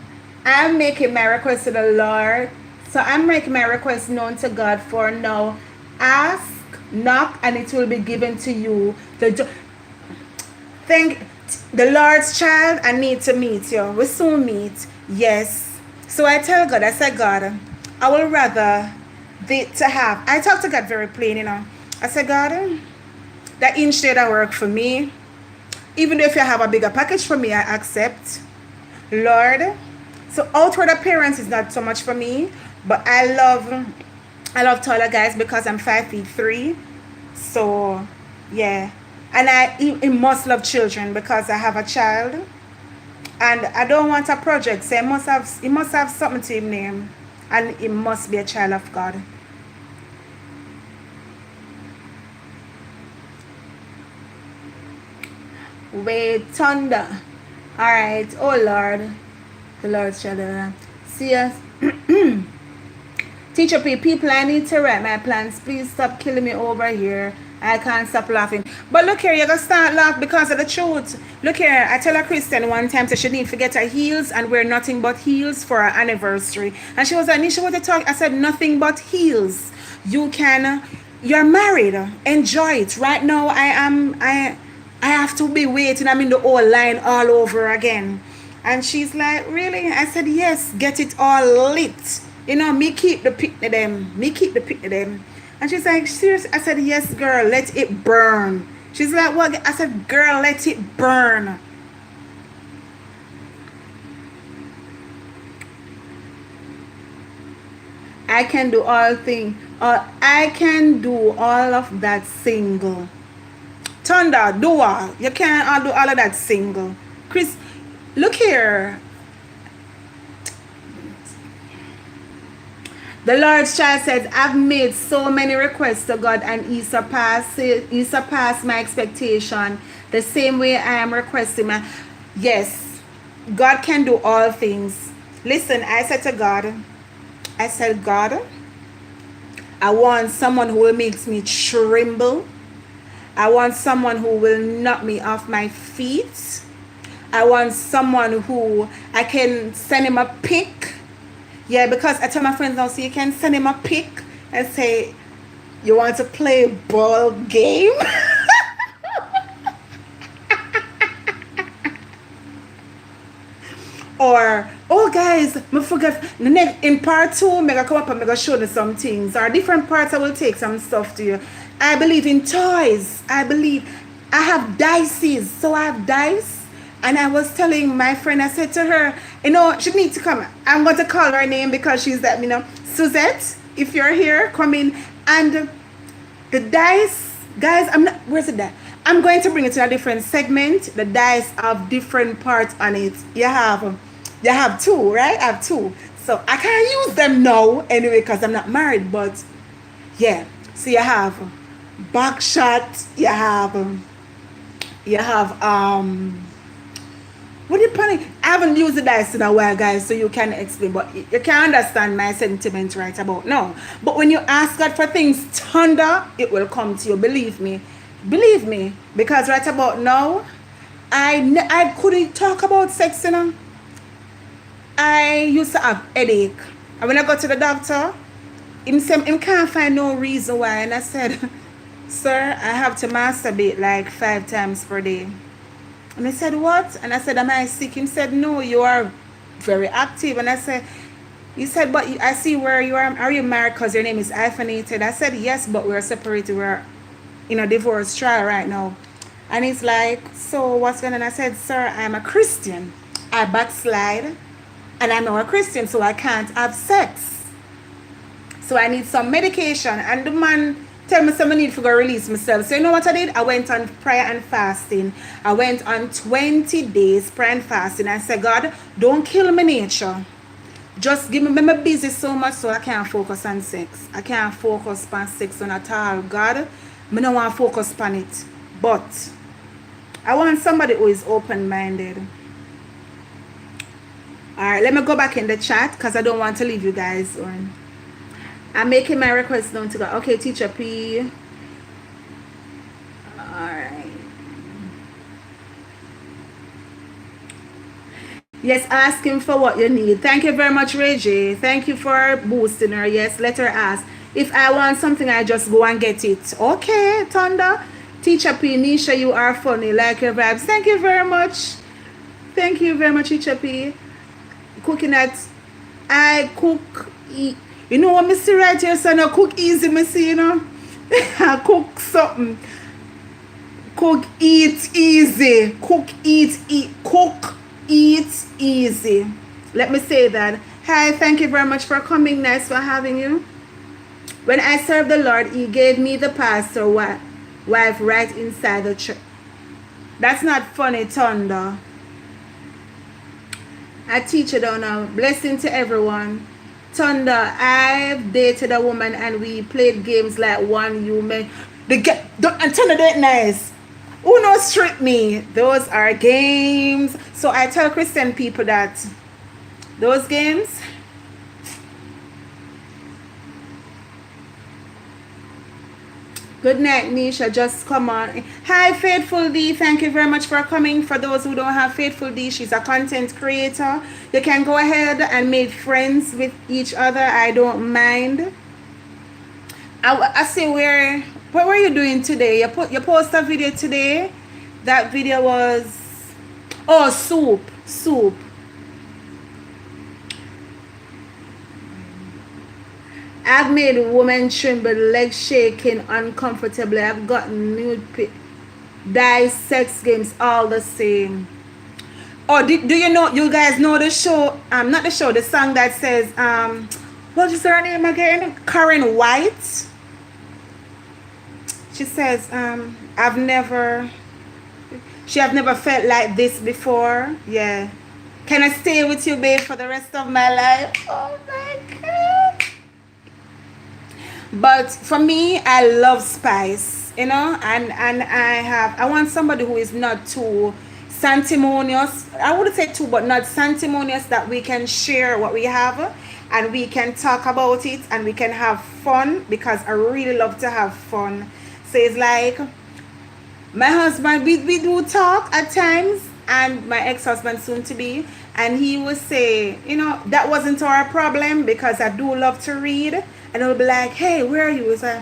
I'm making my request to the Lord. So I'm making my request known to God for now. Ask, knock, and it will be given to you. Thank the Lord's child, I need to meet you. We soon meet. Yes. So I tell God, I said, God, I will rather I talk to God very plain, I said, God, that inch there that work for me. Even if you have a bigger package for me, I accept. Lord, so outward appearance is not so much for me, but I love taller guys because I'm 5'3". So yeah, and he must love children because I have a child, and I don't want a project. So he must have something to him name, and he must be a child of God. Wait, thunder. All right. Oh Lord, the Lord's child. See us. Teacher people, I need to write my plans. Please stop killing me over here. I can't stop laughing. But look here, you're going to start laughing because of the truth. Look here, I tell a Christian one time that she didn't forget her heels and wear nothing but heels for her anniversary. And she was like, Nisha, what you talk? I said, nothing but heels. You're married. Enjoy it. Right now, I have to be waiting. I'm in the old line all over again. And she's like, really? I said, yes, get it all lit. Me keep the pick to them. And she's like, serious? I said, yes, girl, let it burn. She's like, what? I said, girl, let it burn. I can do all things. I can do all of that single. Thunder, do all. You can't do all of that single. Chris, look here. The Lord's child says, I've made so many requests to God and He surpassed my expectation. The same way I am requesting my... Yes, God can do all things. Listen, I said to God, I said, God, I want someone who will make me tremble. I want someone who will knock me off my feet. I want someone who I can send him a pic. Yeah, because I tell my friends now, so you can send him a pic and say, you want to play a ball game? Or, oh guys, I forgot, in part 2, I'm going to come up and I'm going to show you some things. Or different parts, I will take some stuff to you. I believe in toys. I have dices. So I have dice. And I was telling my friend, I said to her, you know, she needs to come. I'm going to call her name because she's that, you know, Suzette, if you're here, come in. And the dice, guys, where's the dice? I'm going to bring it to a different segment. The dice have different parts on it. You have 2, right? I have 2. So I can't use them now anyway because I'm not married. But yeah, so you have back shot. You have what do you panic? I haven't used the dice in a while, guys, so you can explain, but you can understand my sentiment right about now. But when you ask God for things thunder, it will come to you. Believe me, because right about now, I couldn't talk about sex, you know. I used to have headache, and when I got to the doctor, him can't find no reason why, and I said, sir, I have to masturbate like 5 times per day. And he said, what? And I said, am I sick? He said, no, you are very active. And I said, he said, but I see where you are you married because your name is hyphenated? I said, yes, but we're separated. We're in a divorce trial right now. And he's like, so what's going on? I said, sir, I'm a Christian. I backslide and I'm not a Christian, so I can't have sex. So I need some medication. And the man tell me something I need to go release myself. So you know what I did? I went on prayer and fasting. I went on 20 days prayer and fasting. I said, God, don't kill my nature. Just give me, I'm busy so much so I can't focus on sex. I can't focus on sex at all. God, I don't want to focus on it. But I want somebody who is open-minded. Alright, let me go back in the chat because I don't want to leave you guys on. I'm making my request known to God. Okay, Teacher P. Alright. Yes, ask him for what you need. Thank you very much, Ray J. Thank you for boosting her. Yes, let her ask. If I want something, I just go and get it. Okay, Thunder. Teacher P. Nisha, you are funny. Like your vibes. Thank you very much. Thank you very much, Teacher P. Cooking at... I cook... You know what I see right here, son? I cook easy, I see, you know. I cook something. Cook, eat easy. Cook, eat easy. Let me say that. Hi, thank you very much for coming. Nice for having you. When I served the Lord, He gave me the pastor wife right inside the church. That's not funny, Thunder. I teach you down now. Blessing to everyone. Thunder, I've dated a woman and we played games like one you may. And Thunder, that nice. Who knows strip me? Those are games. So I tell Christian people that those games. Good night, Nisha. Just come on. Hi, Faithful D. Thank you very much for coming. For those who don't have Faithful D, she's a content creator. You can go ahead and make friends with each other. I don't mind. I see what were you doing today? You post a video today. That video was soup. I've made women tremble, legs shaking uncomfortably. I've gotten nude dice, sex games, all the same. Oh, do you know? You guys know the show? Not the show. The song that says what is her name again? Karen White. She says I've never felt like this before. Yeah. Can I stay with you, babe, for the rest of my life? Oh my God. But for me, I love spice, you know, and I want somebody who is not too sanctimonious. I wouldn't say too, but not sanctimonious, that we can share what we have and we can talk about it and we can have fun, because I really love to have fun. So it's like my husband, we do talk at times, and my ex-husband soon to be, and he would say, you know, that wasn't our problem because I do love to read. And I'll be like, hey, where are you? He's like,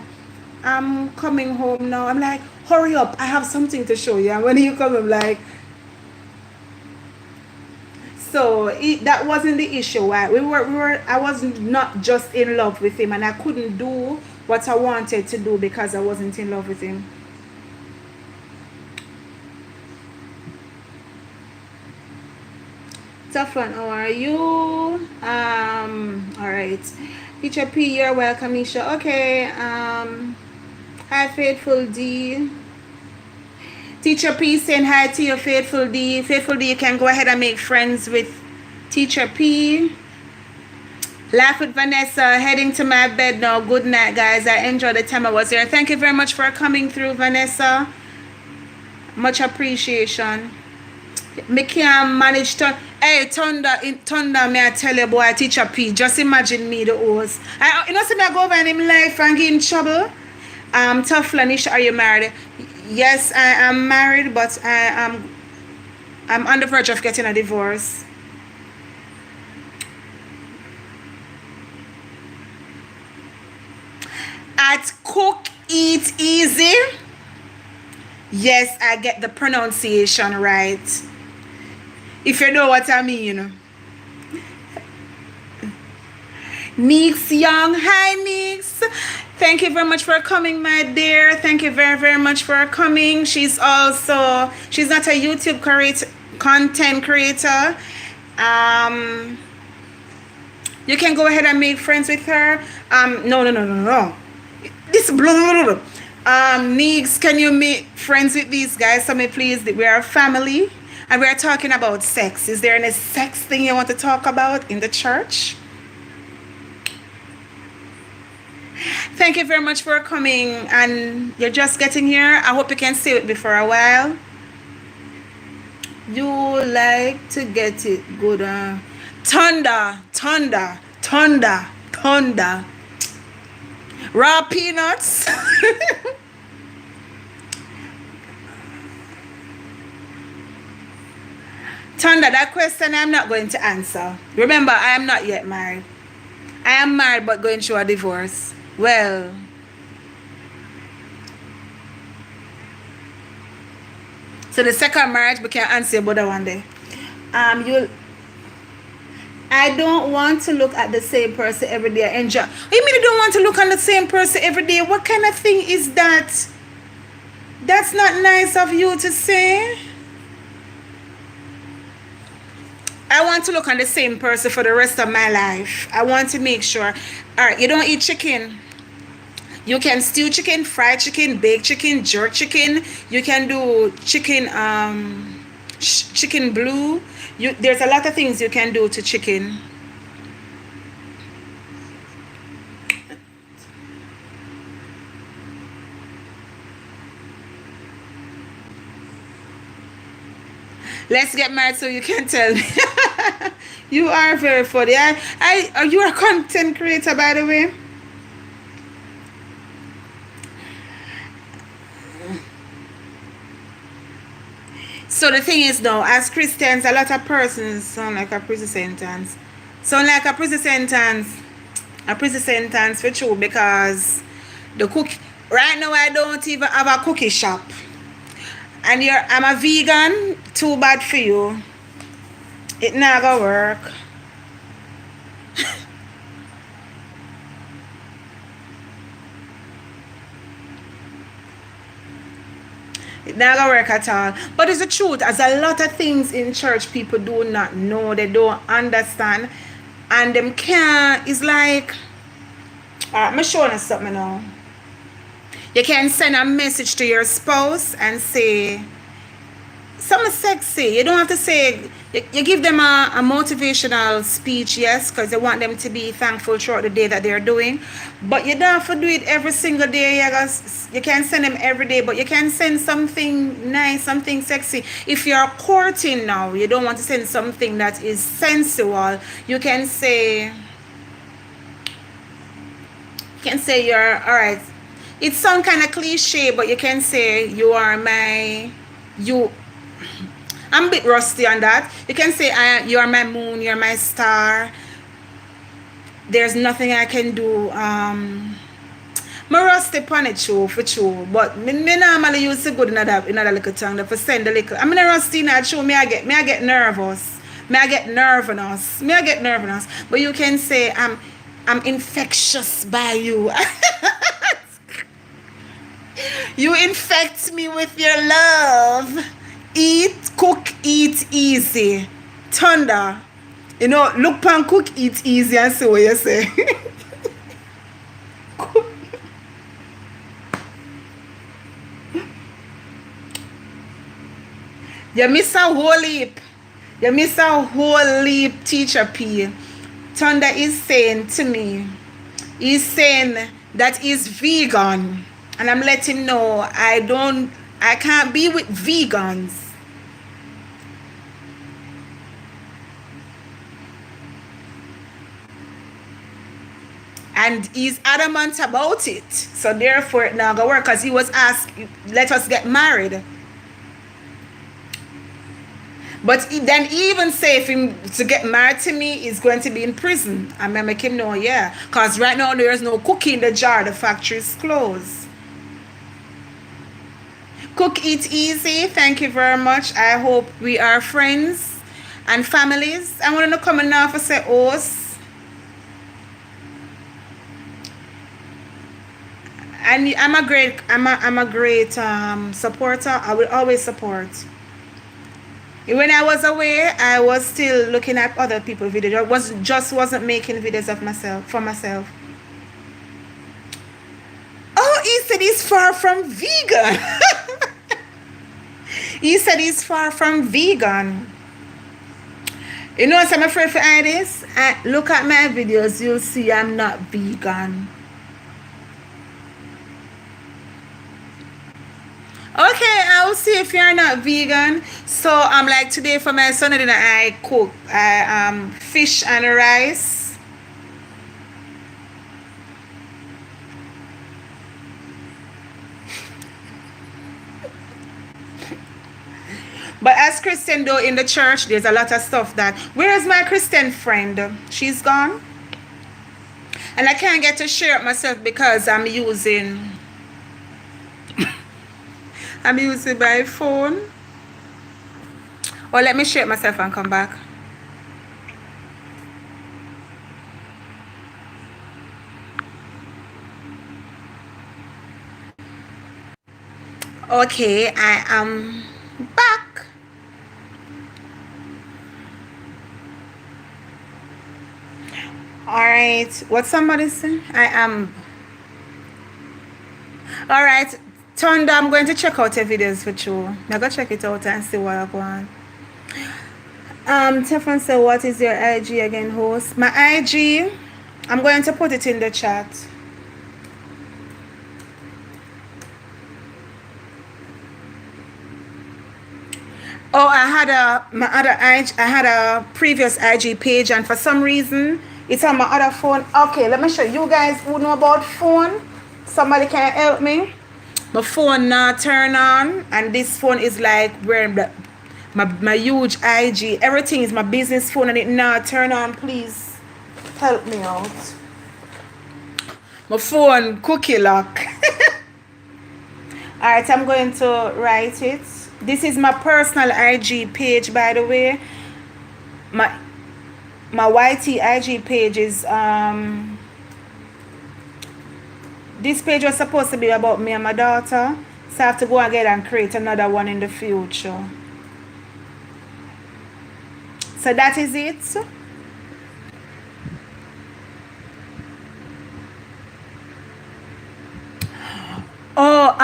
I'm coming home now. I'm like, hurry up, I have something to show you. And when you come, I'm like, so that wasn't the issue. Why I was not just in love with him, and I couldn't do what I wanted to do because I wasn't in love with him. Tough one, how are you? All right. Teacher P, you're welcome, Nisha. Okay. Hi, Faithful D. Teacher P saying hi to you, Faithful D. Faithful D, you can go ahead and make friends with Teacher P. Laugh with Vanessa, heading to my bed now. Good night, guys. I enjoyed the time I was here. Thank you very much for coming through, Vanessa. Much appreciation. Me can't manage to. Hey, Thunder, may I tell you, boy, Teacher P, just imagine me, the host. You know, see me go over in him life and get in trouble. Tough Lanisha, are you married? Yes, I am married, but I'm on the verge of getting a divorce. At Cook Eat Easy, yes, I get the pronunciation right. If you know what I mean. Neeks Young, hi Neeks. Thank you very much for coming, my dear. Thank you very, very much for coming. She's not a YouTube content creator. You can go ahead and make friends with her. No. This blah. Neeks, can you make friends with these guys? So me please, we are a family. And we're talking about sex. Is there any sex thing you want to talk about in the church? Thank you very much for coming. And you're just getting here. I hope you can stay with me for a while. You like to get it good. Thunder. Raw peanuts. Thunder, that question I'm not going to answer. Remember, I am not yet married. I am married but going through a divorce. Well, so the second marriage we can answer about that one day. I don't want to look at the same person every day. Enjoy. What you mean you don't want to look at the same person every day? What kind of thing is that? That's not nice of you to say. I want to look on the same person for the rest of my life. I want to make sure. All right, you don't eat chicken. You can stew chicken, fry chicken, bake chicken, jerk chicken. You can do chicken, chicken blue. There's a lot of things you can do to chicken. Let's get married so you can tell me. You are very funny. You are a content creator, by the way. So the thing is now, as Christians, a lot of persons sound like a prison sentence. Sound like a prison sentence. A prison sentence for true, because the cook right now I don't even have a cookie shop. And I'm a vegan, too bad for you. It never work. It never work at all. But it's the truth. As a lot of things in church people do not know. They don't understand. And them can't. It's like, I'm showing you something now. You can send a message to your spouse and say something sexy. You don't have to say You give them a motivational speech, yes, because you want them to be thankful throughout the day that they're doing. But you don't have to do it every single day. You can send them every day, but you can send something nice, something sexy. If you're courting now, you don't want to send something that is sensual. You can say you're all right. It sounds kind of cliche, but you can say you are you. I'm a bit rusty on that. You can say you are my moon, you're my star. There's nothing I can do. I'm rusty upon it for true. But me normally use it good in another little tongue for send a little. I'm not rusty in that show. Me I get nervous. Me I get nervous. But you can say I'm infectious by you. You infect me with your love. Eat, cook, eat easy. Thunder. You know, look pan, cook, eat easy and see what you say. You miss a whole heap. You miss a whole heap, Teacher P. Thunder is saying to me, he's saying that he's vegan. And I'm letting him know I can't be with vegans. And he's adamant about it. So therefore it not gonna work, because he was asked, let us get married. But then he even say if him to get married to me, he's going to be in prison. I'm gonna make him know, yeah. Because right now there's no cookie in the jar, the factory is closed. Cook, eat easy. Thank you very much. I hope we are friends and families. I want to come in now for say us. And I'm a great supporter. I will always support. When I was away, I was still looking at other people's videos. I wasn't making videos of myself. Oh, he said he's far from vegan. He said he's far from vegan. You know what I'm afraid for this? Look at my videos, you'll see I'm not vegan. Okay, I'll see if you're not vegan. So I'm like today for my son dinner I cook fish and rice. But as Christian though in the church, there's a lot of stuff that. Where's my Christian friend? She's gone. And I can't get to share it myself because I'm using my phone. Or let me share it myself and come back. Okay, I am back. Alright, what somebody say? I am. Alright, Thunder, I'm going to check out your videos for you. I'm going to check it out and see what I want. Teflon said, what is your IG again, host? My IG, I'm going to put it in the chat. Oh, I had a previous IG page, and for some reason it's on my other phone. Okay, let me show you guys who know about phone. Somebody can help me. My phone not turn on, and this phone is like wearing my huge IG. Everything is my business phone, and it not turn on. Please help me out. My phone cookie lock. Alright, I'm going to write it. This is my personal IG page, by the way. My YT IG page is this page was supposed to be about me and my daughter, so I have to go ahead and create another one in the future. So that is it. Oh,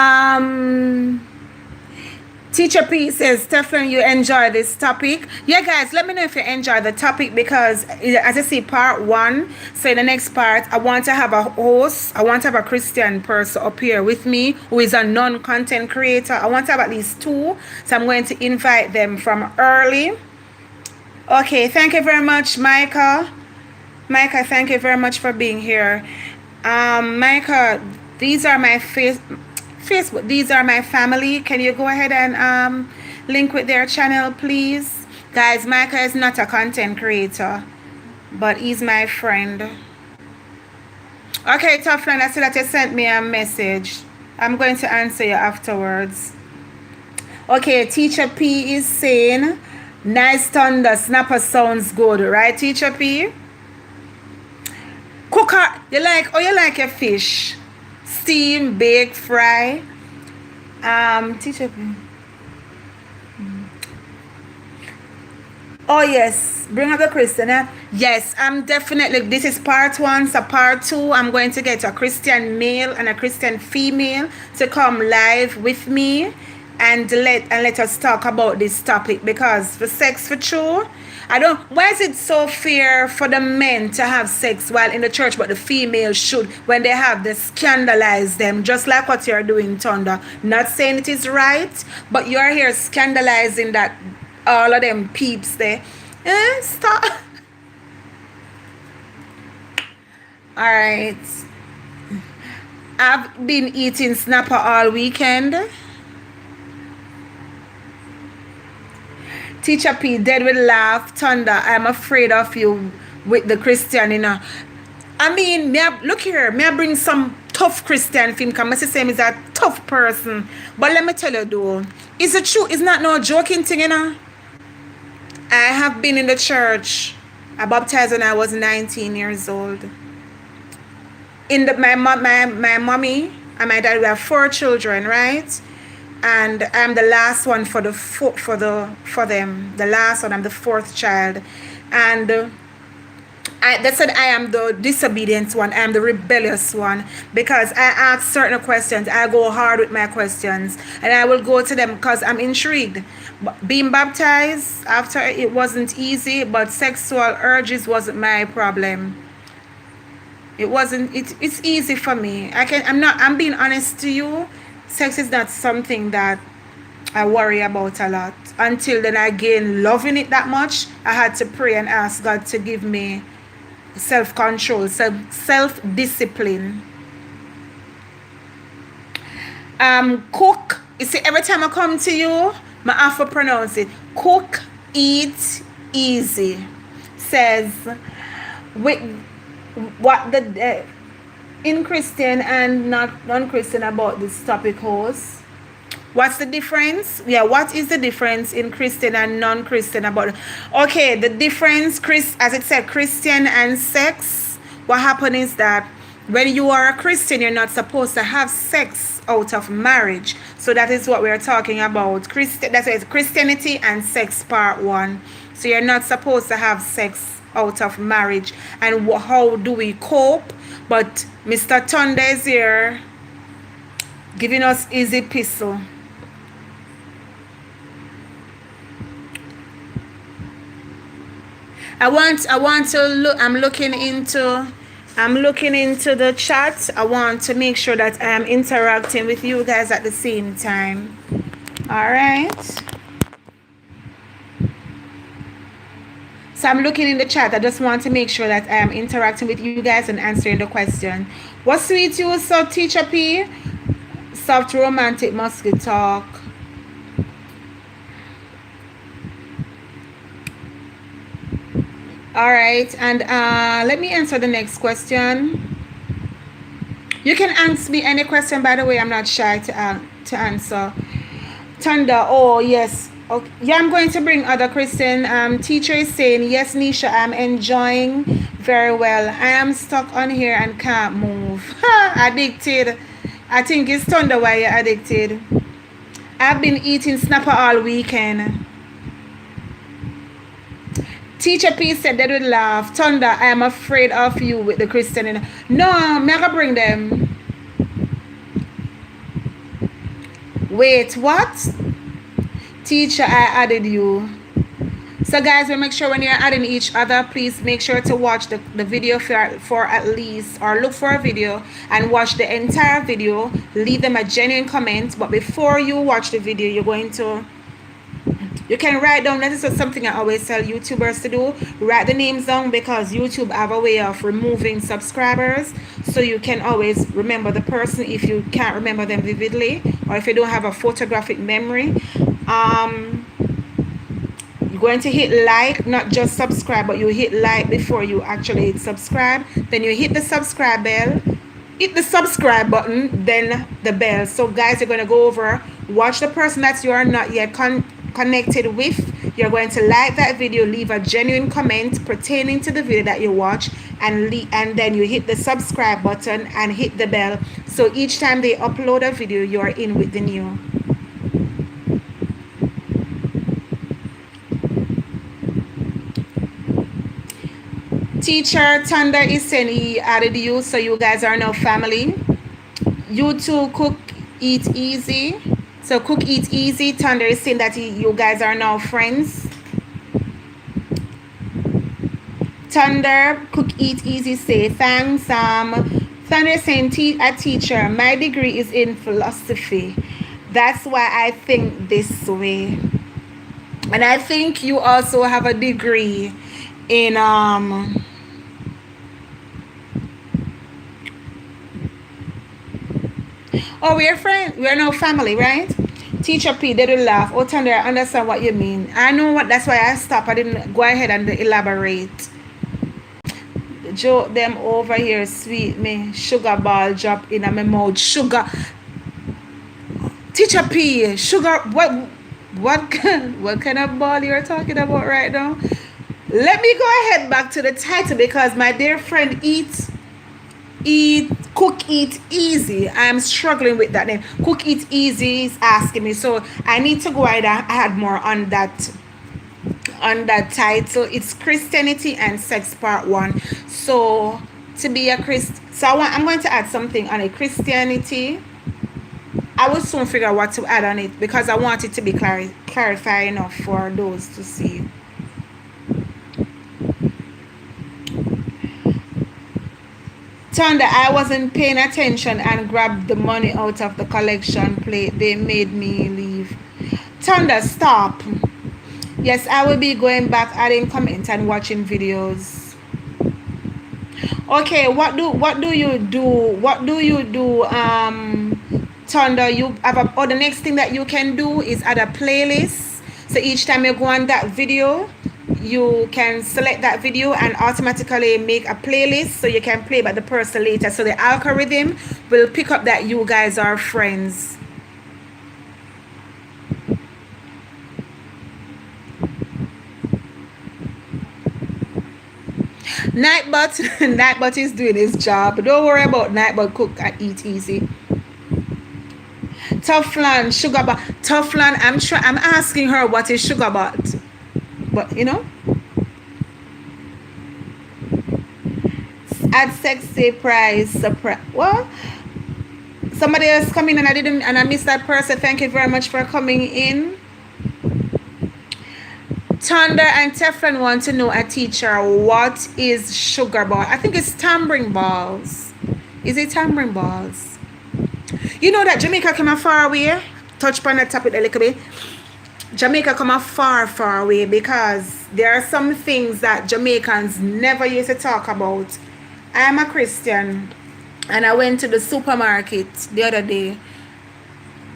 Teacher P says, Stephen, you enjoy this topic. Yeah, guys, let me know if you enjoy the topic, because as I see part 1, so in the next part, I want to have a host. I want to have a Christian person up here with me who is a non-content creator. I want to have at least 2. So I'm going to invite them from early. Okay, thank you very much, Micah. Micah, thank you very much for being here. Micah, these are my Facebook. These are my family. Can you go ahead and link with their channel, please? Guys, Micah is not a content creator, but he's my friend. Okay, Toughland, I see that you sent me a message. I'm going to answer you afterwards. Okay, Teacher P is saying, nice thunder, snapper sounds good, right, Teacher P? Cooker, you like your fish? Steam, bake, fry. Teacher P. Oh yes, bring up the Christian. Yes, I'm definitely. This is part 1. So part 2, I'm going to get a Christian male and a Christian female to come live with me and let us talk about this topic, because for sex for true, why is it so fair for the men to have sex while in the church, but the females should, when they have, they scandalize them, just like what you're doing, Thunder. Not saying it is right, but you're here scandalizing that all of them peeps there. Stop. All right. I've been eating snapper all weekend. Teacher P, dead with laugh. Thunder, I'm afraid of you with the Christian, you know. I mean, look here, may I bring some tough Christian film, because my sister is a tough person. But let me tell you though, it's the truth, it's not no joking thing, you know. I have been in the church. I baptized when I was 19 years old. My mommy and my dad, we have 4 children, right? And I'm the last one for them. The last one, I'm the 4th child. And they said I am the disobedient one. I am the rebellious one, because I ask certain questions. I go hard with my questions, and I will go to them because I'm intrigued. Being baptized after, it wasn't easy, but sexual urges wasn't my problem. It wasn't. It's easy for me. I'm being honest to you. Sex is not something that I worry about a lot. Until then, I gained loving it that much, I had to pray and ask God to give me self-control, self-discipline. Cook. You see, every time I come to you, I have to pronounce it. Cook, eat, easy. Says, with what the in Christian and not non-Christian about this topic, host. What's the difference? Yeah, what is the difference in Christian and non-Christian about it? Okay, the difference, as it said, Christian and sex. What happened is that when you are a Christian, you're not supposed to have sex out of marriage. So that is what we're talking about. That says Christianity and sex part 1. So you're not supposed to have sex out of marriage. And how do we cope? But Mr. Thunder is here giving us easy pistol. I want to look. I'm looking into the chat. I want to make sure that I am interacting with you guys at the same time. All right. So I'm looking in the chat. I just want to make sure that I am interacting with you guys and answering the question. What sweet you so, Teacher P? Soft romantic musky talk. All right, and let me answer the next question. You can ask me any question, by the way. I'm not shy to answer. Thunder, oh yes. Okay. Yeah, I'm going to bring other Christian. Teacher is saying, yes, Nisha, I'm enjoying very well. I am stuck on here and can't move. Addicted. I think it's Thunder why you're addicted. I've been eating snapper all weekend. Teacher P said they would laugh. Thunder, I am afraid of you with the Christian. No, I'm not gonna bring them. Wait, what? Teacher, I added you. So guys, we make sure when you're adding each other, please make sure to watch the video for at least, or look for a video and watch the entire video. Leave them a genuine comment. But before you watch the video, you can write down. This is something I always tell YouTubers to do. Write the names down, because YouTube have a way of removing subscribers. So you can always remember the person if you can't remember them vividly, or if you don't have a photographic memory. You're going to hit like, not just subscribe, but you hit like before you actually hit subscribe. Then you hit the subscribe bell. Hit the subscribe button, then the bell. So guys, you're going to go over, watch the person that you are not yet connected with. You're going to like that video, leave a genuine comment pertaining to the video that you watch, and then you hit the subscribe button and hit the bell. So each time they upload a video, you're in with the new. Teacher Thunder is saying he added you, so you guys are now family. You two Cook Eat Easy. So Cook Eat Easy, Thunder is saying that you guys are now friends. Thunder, Cook Eat Easy say thanks. Thunder is saying a teacher, my degree is in philosophy. That's why I think this way. And I think you also have a degree in oh, we are friends. We are now family, right? Teacher P, they do laugh. Oh, Thunder, I understand what you mean. I know what. That's why I stopped. I didn't go ahead and elaborate. Joke them over here, sweet me. Sugar ball drop in my mouth. Sugar. Teacher P, sugar. What kind of ball you're talking about right now? Let me go ahead back to the title, because my dear friend Cook Eat Easy, I'm struggling with that name. Cook Eat Easy is asking me, so I need to go ahead and add more on that title. It's Christianty and Sex Part 1. So to be a I'm going to add something on it. Christianity. I will soon figure out what to add on it, because I want it to be clarified enough for those to see. Thunder, I wasn't paying attention and grabbed the money out of the collection plate. They made me leave. Thunder, stop. Yes, I will be going back, adding comments and watching videos. Okay, what do you do? Thunder, you have the next thing that you can do is add a playlist. So each time you go on that video, you can select that video and automatically make a playlist, so you can play by the person later. So the algorithm will pick up that you guys are friends. Nightbot is doing his job. Don't worry about Nightbot. Cook and Eat Easy. Toughlon, sugar bar. Toughlon, I'm asking her what is sugar bar. But you know, add sexy price surprise. What? Somebody else coming and I missed that person. Thank you very much for coming in. Thunder and Teflon want to know, a teacher, what is sugar ball? I think it's tambourine balls. Is it tambourine balls? You know that Jamaica come a far away. Touch upon the topic a little bit. Jamaica come a far away, because there are some things that Jamaicans never used to talk about. I'm a Christian, and I went to the supermarket the other day.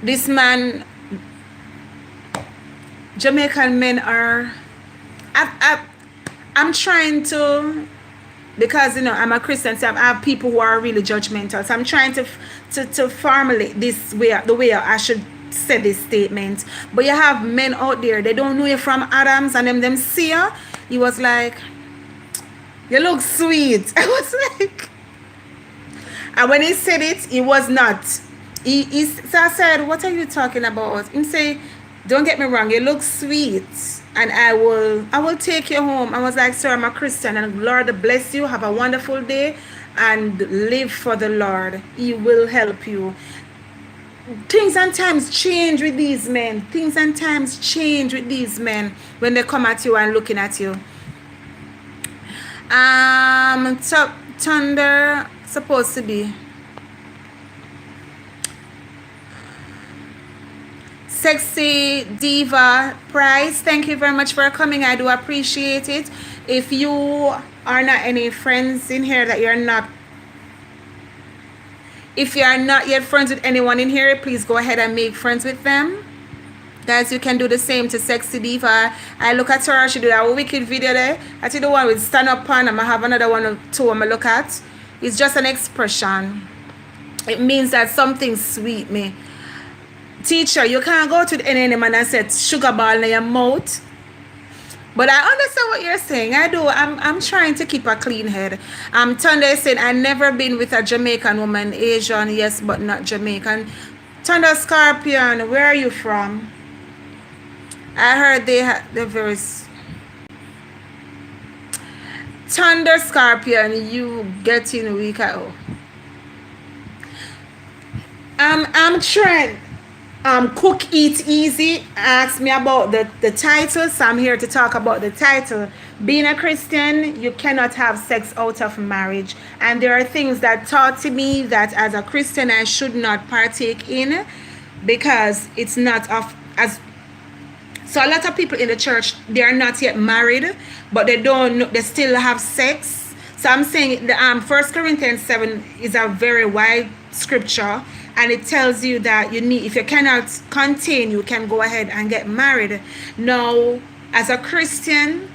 This man, Jamaican men are, I'm trying to, because you know I'm a Christian, so I have people who are really judgmental. So I'm trying to formulate this way, the way I should say this statement. But you have men out there, they don't know you from Adams, and them see you. He was like, you look sweet. I was like, and when he said it, he was not. So I said, what are you talking about? He say, don't get me wrong, you look sweet, and I will take you home. I was like, sir, I'm a Christian, and Lord bless you. Have a wonderful day and live for the Lord. He will help you. things and times change with these men. Things and times change with these men when they come at you and looking at you. Thunder supposed to be Sexy Diva Price. Thank you very much for coming. I do appreciate it. If you are not any friends in here that you're not, if you are not yet friends with anyone in here, please go ahead and make friends with them. Guys, you can do the same to Sexy Diva. I look at her, she did a wicked video there. I see the one with stand up on, and I have another one or two I'm look at. It's just an expression. It means that something sweet me. Teacher, you can't go to any man and say sugar ball in your mouth. But I understand what you're saying. I do. I'm trying to keep a clean head. Thunder said, I've never been with a Jamaican woman. Asian, yes, but not Jamaican. Thunder Scorpion, where are you from? I heard the verse. Thunder Scorpion, you getting weaker. Oh. I'm trying. Cook Eat Easy asked me about the title, so I'm here to talk about the title. Being a Christian, you cannot have sex out of marriage, and there are things that taught to me that as a Christian I should not partake in, because it's not of as. So a lot of people in the church, they are not yet married, but they still have sex. So I'm saying the 1 Corinthians 7 is a very wide scripture, and it tells you that if you cannot contain, you can go ahead and get married. Now, as a Christian,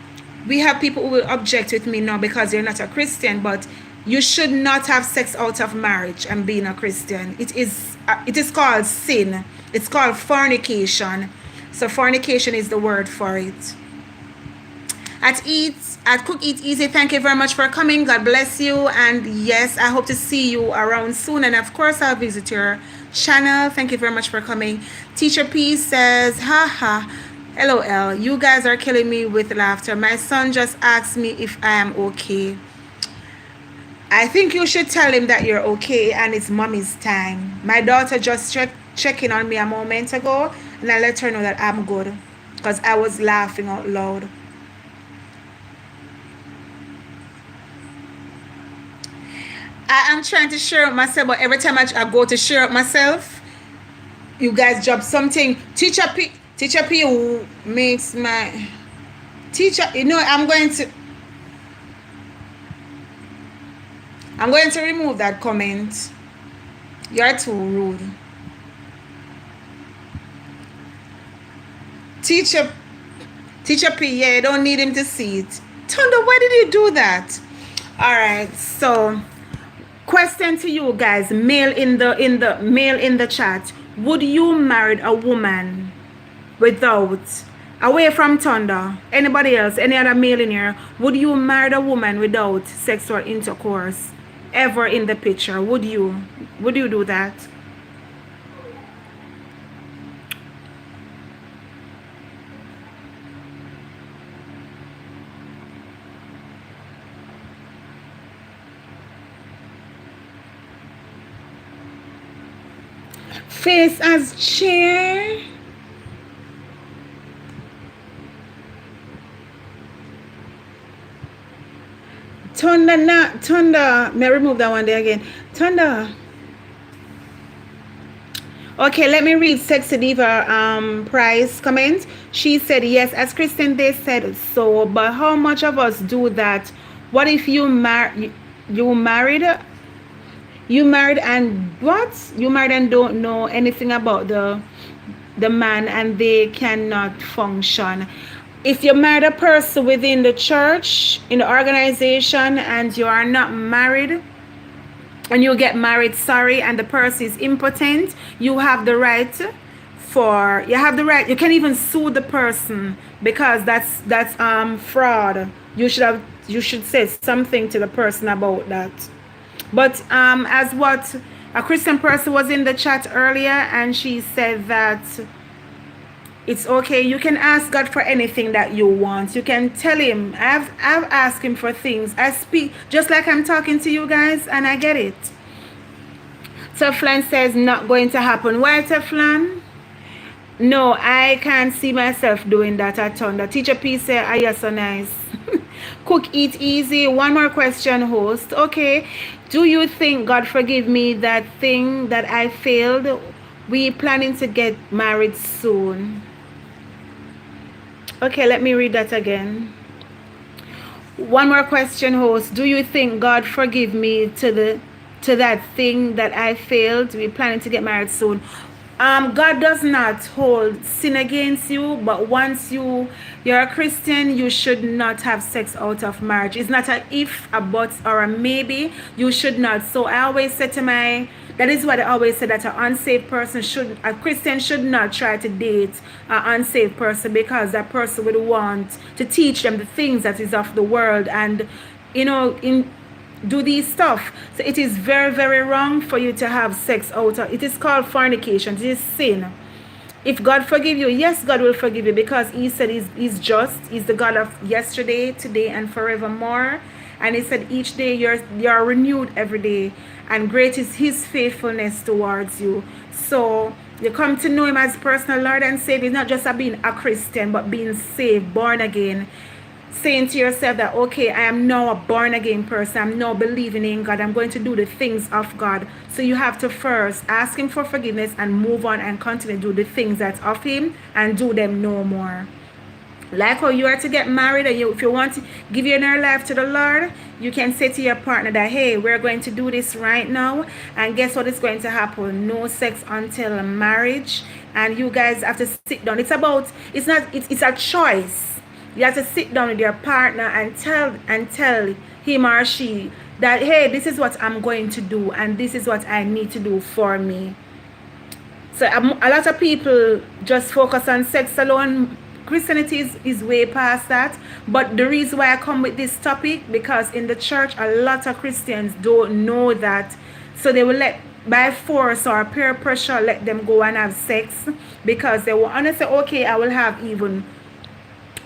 we have people who will object with me now because you're not a Christian, but you should not have sex out of marriage and being a Christian. It is called sin. It's called fornication. So fornication is the word for it. At Cook Eat Easy, thank you very much for coming. God bless you. And yes, I hope to see you around soon. And of course, I'll visit your channel. Thank you very much for coming. Teacher P says, haha, LOL, you guys are killing me with laughter. My son just asked me if I am okay. I think you should tell him that you're okay and it's mommy's time. My daughter just checking on me a moment ago, and I let her know that I'm good because I was laughing out loud. I am trying to share up myself, but every time I go to share up myself, you guys drop something. Teacher P who makes my teacher, I'm going to remove that comment. You're too rude. Teacher P, yeah, I don't need him to see it. Thunder, why did you do that? All right, so question to you guys, mail in the chat. Would you marry a woman without, away from Thunder, anybody else, any other male in here, would you marry a woman without sexual intercourse ever in the picture? Would you do that? Face as chair. Thunder, may I remove that one there again? Thunder. Okay, let me read Sexy Diva Price comment. She said, yes, as Christian they said so, but how much of us do that? What if you married and what? You married and don't know anything about the man and they cannot function. If you married a person within the church, in the organization, and you are not married, and you get married, and the person is impotent, you have the right you can even sue the person, because that's fraud. You should say something to the person about that. But as what a Christian person was in the chat earlier, and she said that it's okay, you can ask God for anything that you want. You can tell him, I've asked him for things. I speak just like I'm talking to you guys, and I get it. Teflon says not going to happen. Why, Teflon? No, I can't see myself doing that at all. The Teacher P said, ah, you're so nice. Cook, eat easy. One more question, host. Okay. Do you think God forgive me that thing that I failed? We planning to get married soon. Okay, let me read that again. One more question, host. Do you think God forgive me to that thing that I failed? We planning to get married soon. God does not hold sin against you, but once you're a Christian, you should not have sex out of marriage. It's not a if, a but, or a maybe. You should not. So I always say that is what I always say, that a Christian should not try to date an unsaved person, because that person would want to teach them the things that is of the world, and do these stuff. So it is very, very wrong for you to have sex out of it. Is called fornication. It is sin. If God forgive you, yes, God will forgive you, because he said he's just. He's the God of yesterday, today, and forevermore. And he said each day you're renewed every day, and great is his faithfulness towards you. So you come to know him as personal Lord and Savior. It's not just being a Christian, but being saved, born again, saying to yourself that, okay, I am now a born again person. I'm now believing in God. I'm going to do the things of God. So you have to first ask him for forgiveness and move on and continue to do the things that's of him, and do them no more. Like how you are to get married, and if you want to give your inner life to the Lord, you can say to your partner that, hey, we're going to do this right now, and guess what is going to happen? No sex until marriage. And you guys have to sit down. It's a choice. You have to sit down with your partner and tell him or she that, hey, this is what I'm going to do, and this is what I need to do for me. So a lot of people just focus on sex alone. Christianity is way past that. But the reason why I come with this topic, because in the church a lot of Christians don't know that, so they will let, by force or peer pressure, let them go and have sex, because they will honestly say, okay, I will have even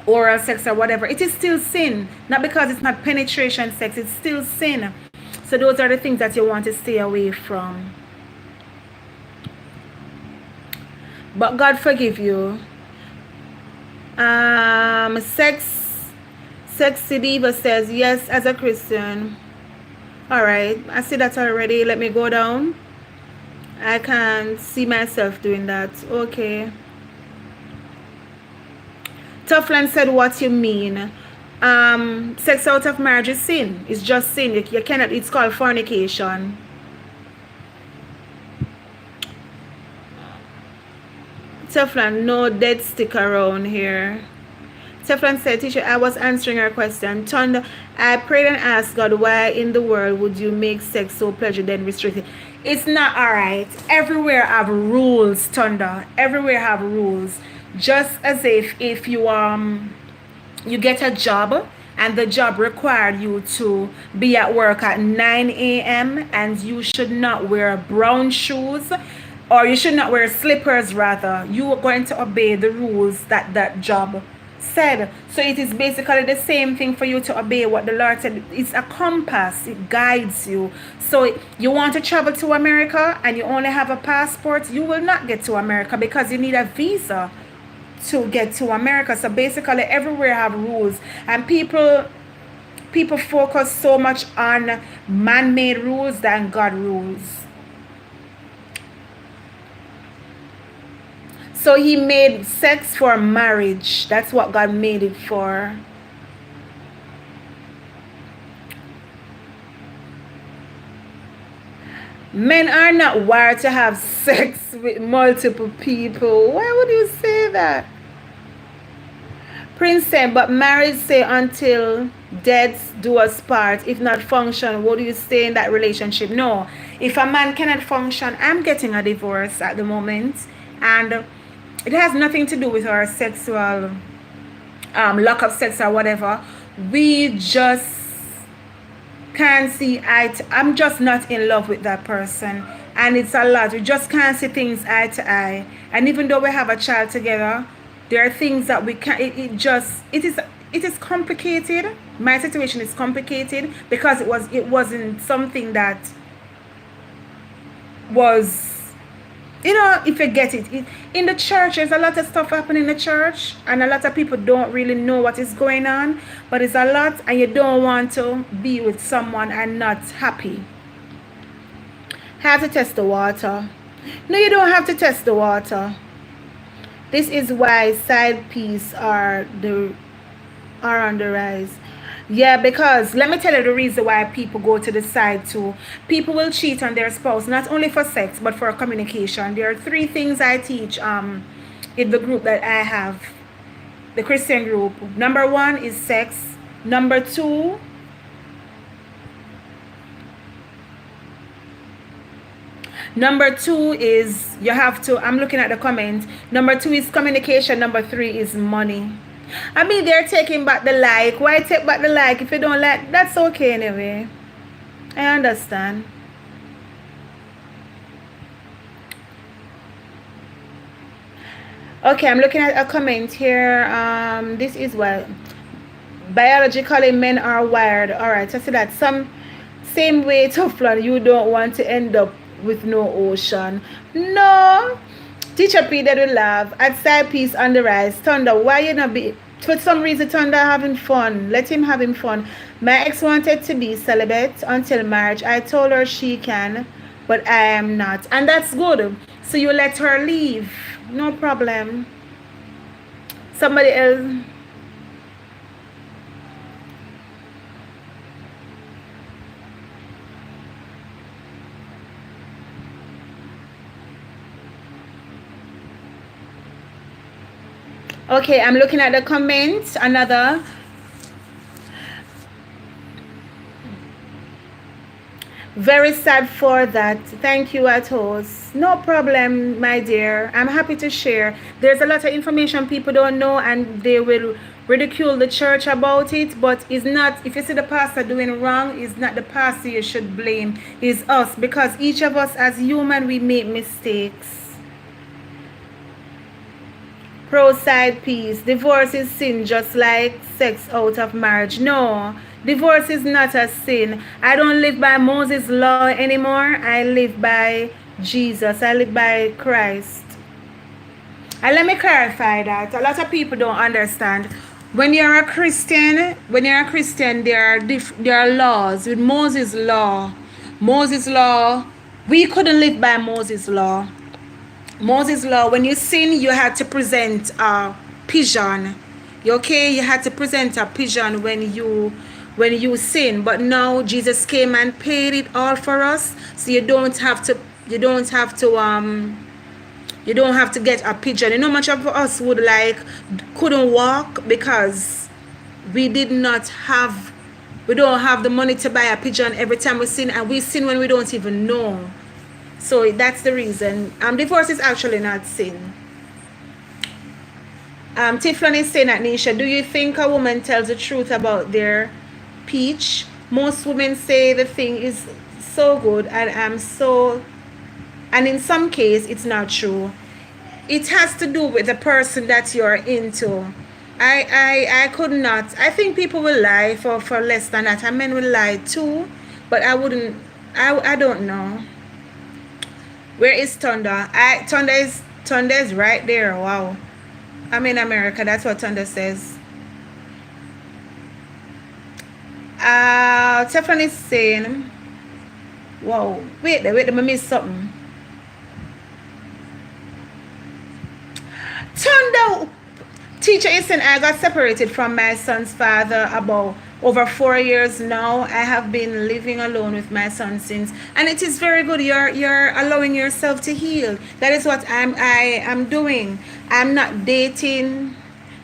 oral sex or whatever. It is still sin. Not because it's not penetration sex, it's still sin. So those are the things that you want to stay away from. But God forgive you. Sexy Diva says, yes, as a Christian. All right, I see that already. Let me go down. I can't see myself doing that. Okay. Toughland said, what you mean? Sex out of marriage is sin. It's just sin. You cannot, it's called fornication. Teflon, no dead stick around here. Teflon said, teacher, I was answering her question. Thunder, I prayed and asked God, why in the world would you make sex so pleasure then restricted? It's not alright. Everywhere have rules, Thunder. Everywhere have rules. Just as if you get a job, and the job required you to be at work at 9 a.m. and you should not wear brown shoes, or you should not wear slippers, rather. You are going to obey the rules that job said. So it is basically the same thing for you to obey what the Lord said. It's a compass. It guides you. So you want to travel to America and you only have a passport, you will not get to America, because you need a visa to get to America. So basically everywhere have rules, and people focus so much on man-made rules than God rules. So he made sex for marriage. That's what God made it for. Men are not wired to have sex with multiple people. Why would you say that? Prince said, but marriage say until death do us part. If not function, would you stay in that relationship? No. If a man cannot function, I'm getting a divorce at the moment. And it has nothing to do with our sexual lack of sex or whatever. We just can't see I'm just not in love with that person, and it's a lot. We just can't see things eye to eye. And even though we have a child together, there are things that we can't. It is complicated. My situation is complicated because it wasn't something that was, you know, if you get it, in the church, there's a lot of stuff happening in the church, and a lot of people don't really know what is going on, but it's a lot, and you don't want to be with someone and not happy. Have to test the water. No, you don't have to test the water. This is why side piece are on the rise. Yeah, because let me tell you the reason why people go to the side too. People will cheat on their spouse, not only for sex, but for communication. There are 3 things I teach in the group that I have, the Christian group. Number 1 is sex. Number 2 is you have to, I'm looking at the comments. Number 2 is communication. Number 3 is money. I mean, they're taking back the like. Why take back the like? If you don't like, that's okay anyway. I understand. Okay, I'm looking at a comment here. This is what biologically men are wired. All right, so see that same way Teflon, you don't want to end up with no ocean. No. Teacher P that will laugh at side piece on the rise. Thunder, why you not be, for some reason Thunder having fun? Let him have him fun. My ex wanted to be celibate until marriage. I told her she can, but I am not, and that's good. So you let her leave, no problem. Somebody else. Okay, I'm looking at the comments. Another. Very sad for that. Thank you, Atos. No problem, my dear. I'm happy to share. There's a lot of information people don't know, and they will ridicule the church about it. But it's not, if you see the pastor doing wrong, it's not the pastor you should blame. It's us, because each of us as human, we make mistakes. Pro side piece. Divorce is sin, just like sex out of marriage. No, divorce is not a sin. I don't live by Moses' law anymore. I live by Jesus. I live by Christ. And let me clarify that. A lot of people don't understand. When you're a Christian, there are laws. With Moses' law, we couldn't live by Moses' law. Moses' law, when you sin, you had to present a pigeon. Okay, you had to present a pigeon when you sin. But now Jesus came and paid it all for us, so you don't have to get a pigeon. You know, much of us couldn't walk because we don't have the money to buy a pigeon every time we sin, and we sin when we don't even know. So that's the reason. Divorce is actually not sin. Tiflon is saying that, Nisha, do you think a woman tells the truth about their peach? Most women say the thing is so good, and in some case it's not true. It has to do with the person that you're into. I could not. I think people will lie for less than that, and men will lie too, but I wouldn't. I don't know. Where is Thunder? Thunder is right there. Wow. I'm in America. That's what Thunder says. Stefan is saying, wow. Wait, I missed something. Thunder. Teacher is saying, I got separated from my son's father about over 4 years now. I have been living alone with my son since, and it is very good. You're allowing yourself to heal. That is what I am doing. I'm not dating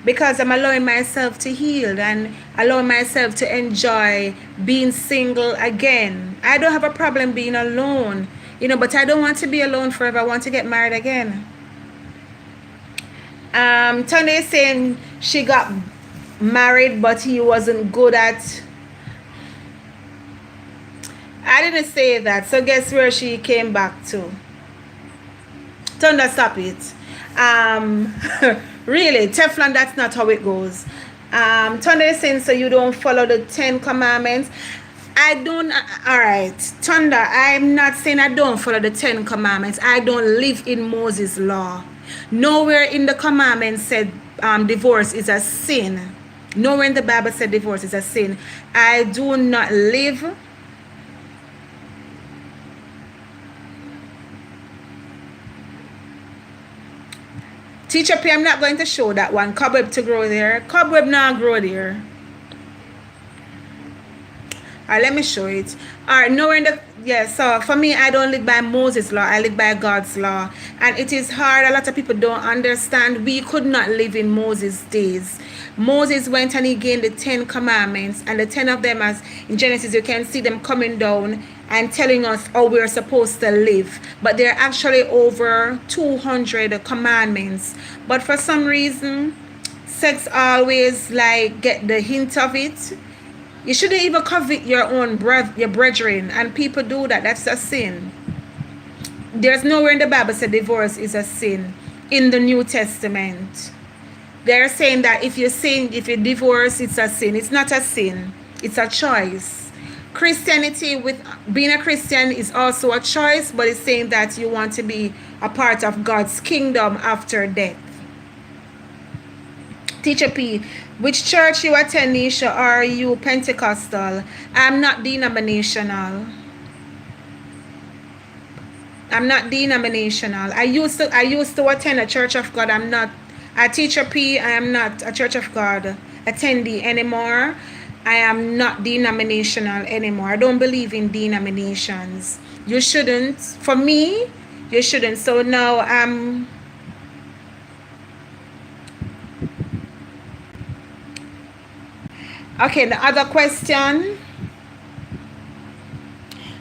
because I'm allowing myself to heal and allowing myself to enjoy being single again. I don't have a problem being alone, but I don't want to be alone forever. I want to get married again. Tony is saying she got married, but he wasn't good at. I didn't say that, so guess where she came back to? Thunder, stop it. Really, Teflon, that's not how it goes. Thunder is saying, so you don't follow the 10 commandments. I don't, all right, Thunder, I'm not saying I don't follow the 10 commandments. I don't live in Moses' law. Nowhere in the commandments said divorce is a sin. Nowhere in the Bible said divorce is a sin. I do not live. Teacher P, I'm not going to show that one. Cobweb to grow there. Cobweb not grow there. Alright, let me show it. Alright, nowhere in the, yeah, so for me, I don't live by Moses' law. I live by God's law. And it is hard. A lot of people don't understand. We could not live in Moses' days. Moses went and he gained the 10 commandments. And the 10 of them, as in Genesis, you can see them coming down and telling us how we're supposed to live. But there are actually over 200 commandments. But for some reason, sex always like get the hint of it. You shouldn't even covet your own your brethren, and people do that. That's a sin. There's nowhere in the Bible said divorce is a sin. In the New Testament, they're saying that if you divorce, it's a sin. It's not a sin. It's a choice. Christianity, with being a Christian, is also a choice, but it's saying that you want to be a part of God's kingdom after death. Teacher P, which church you attend, Nisha? Are you Pentecostal? I'm not denominational. I'm not denominational. I used to attend a Church of God. I'm not a Teacher P. I am not a Church of God attendee anymore. I am not denominational anymore. I don't believe in denominations. You shouldn't. For me, you shouldn't. So now I'm. Okay, the other question.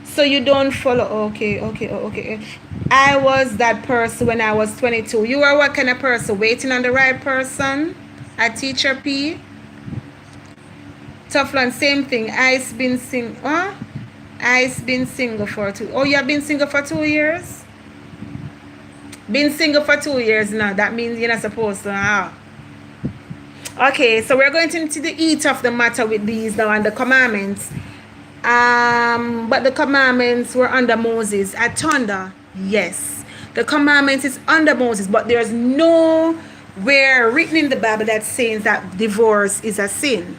So you don't follow. Okay. I was that person when I was 22. You are what kind of person? Waiting on the right person? A Teacher P? Toughlon, same thing. I've been single. Huh? I've been single for 2. Oh, you have been single for 2 years? Been single for 2 years now. That means you're not supposed to. Okay, so we're going into the eat of the matter with these now and the commandments. But the commandments were under Moses. At Thunder, yes. The commandments is under Moses, but there's nowhere written in the Bible that says that divorce is a sin.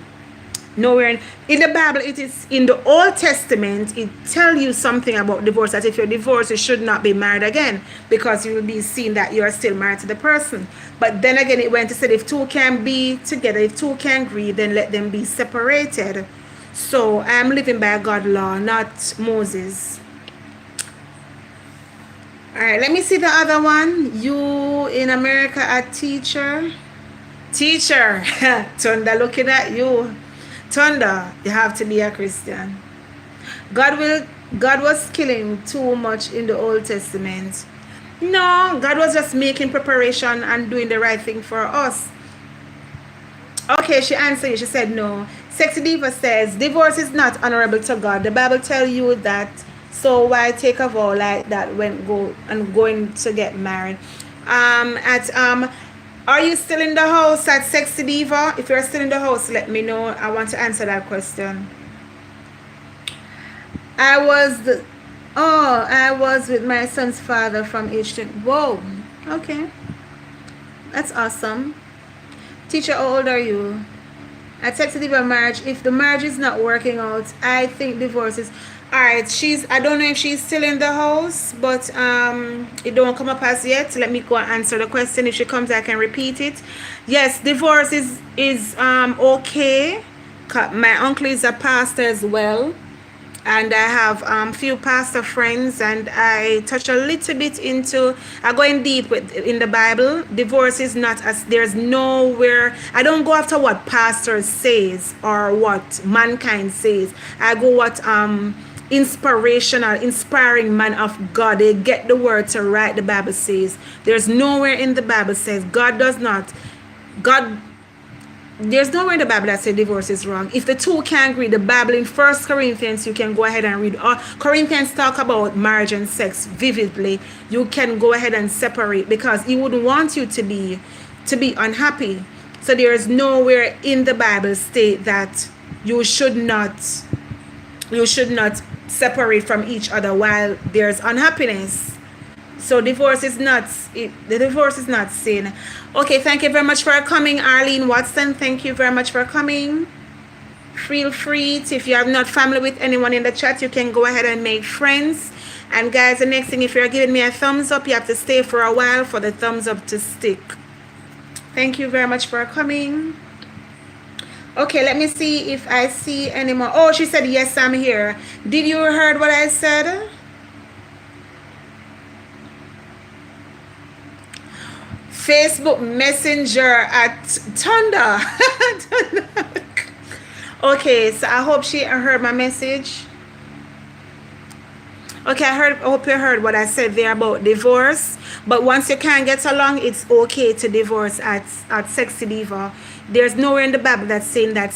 Nowhere in the Bible. It is in the Old Testament. It tells you something about divorce, that if you're divorced, you should not be married again, because you will be seen that you are still married to the person. But then again, it went to say if two can be together, if two can agree, then let them be separated. So I am living by God's law, not Moses. All right, let me see the other one. You in America, a teacher? Teacher, Thunder, looking at you. Thunder, you have to be a Christian. God was killing too much in the Old Testament. No, God was just making preparation and doing the right thing for us. Okay, she answered you. She said no. Sexy Diva says divorce is not honorable to God. The Bible tells you that. So why take a vow like that when going to get married? Are you still in the house at Sexy Diva? If you're still in the house, let me know. I want to answer that question. I was with my son's father from age 10. Whoa. Okay. That's awesome. Teacher, how old are you? At Sexy Diva marriage, if the marriage is not working out, I think divorce is... Alright, I don't know if she's still in the house, but it don't come up as yet. Let me go and answer the question. If she comes, I can repeat it. Yes, divorce is okay. My uncle is a pastor as well, and I have few pastor friends, and I touch a little bit into, I go in deep in the Bible. Divorce is not as, there's nowhere, I don't go after what pastor says or what mankind says. I go what inspiring man of God. They get the word to write. The Bible says there's nowhere in the Bible says there's nowhere in the Bible that says divorce is wrong. If the two can't agree, the Bible in 1 Corinthians, you can go ahead and read. Corinthians talk about marriage and sex vividly. You can go ahead and separate, because he wouldn't want you to be unhappy. So there is nowhere in the Bible state that you should not you should not separate from each other while there's unhappiness. So divorce is not the divorce is not sin. Okay, thank you very much for coming, Arlene Watson. Thank you very much for coming. Feel free to, if you are not family with anyone in the chat, you can go ahead and make friends. And guys, the next thing, if you're giving me a thumbs up, you have to stay for a while for the thumbs up to stick. Thank you very much for coming. Okay, let me see if I see any more. Oh, she said, yes, I'm here. Did you heard what I said? Facebook Messenger at Thunder. Okay, so I hope she heard my message. Okay, I hope you heard what I said there about divorce. But once you can't get along, it's okay to divorce at Sexy Diva. There's nowhere in the Bible that's saying that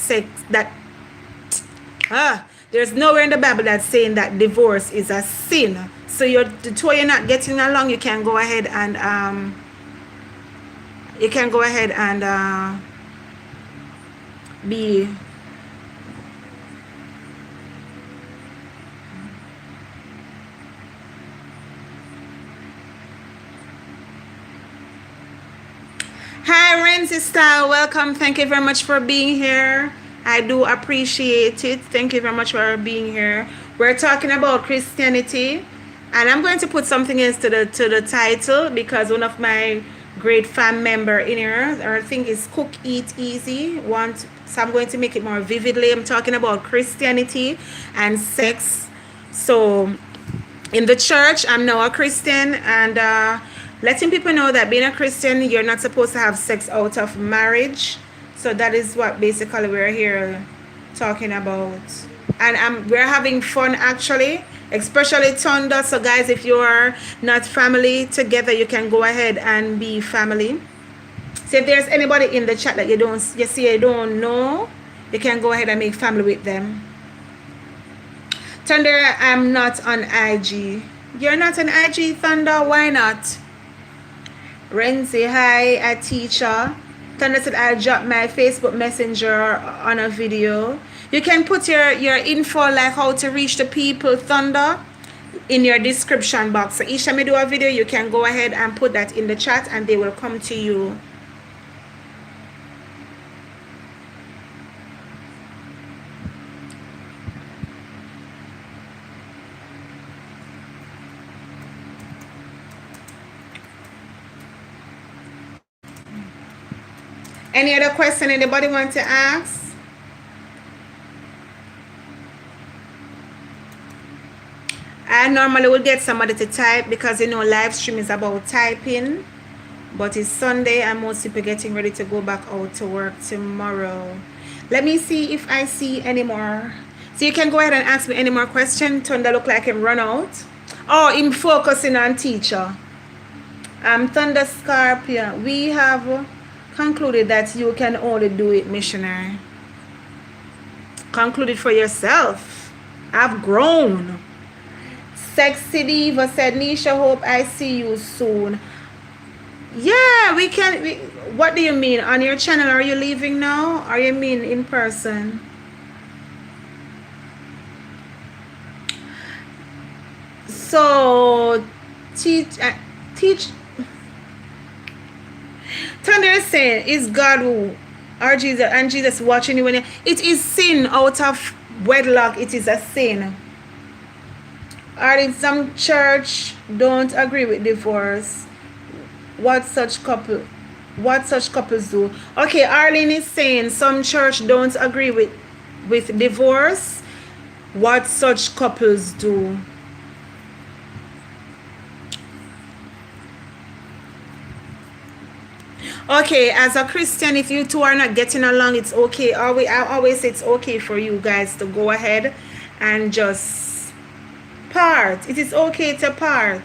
there's nowhere in the Bible that's saying that divorce is a sin. So you're not getting along, you can go ahead and be. Hi, Renzi Style. Welcome. Thank you very much for being here. I do appreciate it. Thank you very much for being here. We're talking about Christianity, and I'm going to put something else to the title because one of my great fan member in here, I think is Cook Eat Easy. So I'm going to make it more vividly. I'm talking about Christianity and sex. So in the church, I'm now a Christian, and letting people know that being a Christian, you're not supposed to have sex out of marriage. So that is what basically we're here talking about. And we're having fun actually, especially Thunder. So guys, if you are not family together, you can go ahead and be family. So if there's anybody in the chat that you don't know, you can go ahead and make family with them. Thunder, I'm not on IG. You're not on IG, Thunder? Why not? Renzi, hi, a teacher. Thunder said I'll drop my Facebook Messenger on a video. You can put your info, like how to reach the people, Thunder, in your description box. So each time you do a video, you can go ahead and put that in the chat and they will come to you. Any other question anybody want to ask? I normally would get somebody to type because live stream is about typing, but it's Sunday and most people getting ready to go back out to work tomorrow. Let me see if I see any more. So you can go ahead and ask me any more questions. Thunder look like him run out. Oh, him focusing on teacher. Thunder Scorpion. We have concluded that you can only do it, missionary. Conclude it for yourself. I've grown. Sexy Diva said, Nisha, hope I see you soon. Yeah, we can. What do you mean? On your channel, are you leaving now? Or you mean in person? So, teach. Thunder is saying, is God who, or Jesus, and Jesus watching you when you, it is sin out of wedlock. It is a sin. Or in some church don't agree with divorce. What such couples do? Okay, Arlene is saying some church don't agree with divorce. What such couples do? Okay, as a Christian, if you two are not getting along, it's okay. I always say it's okay for you guys to go ahead and just part. It is okay to part.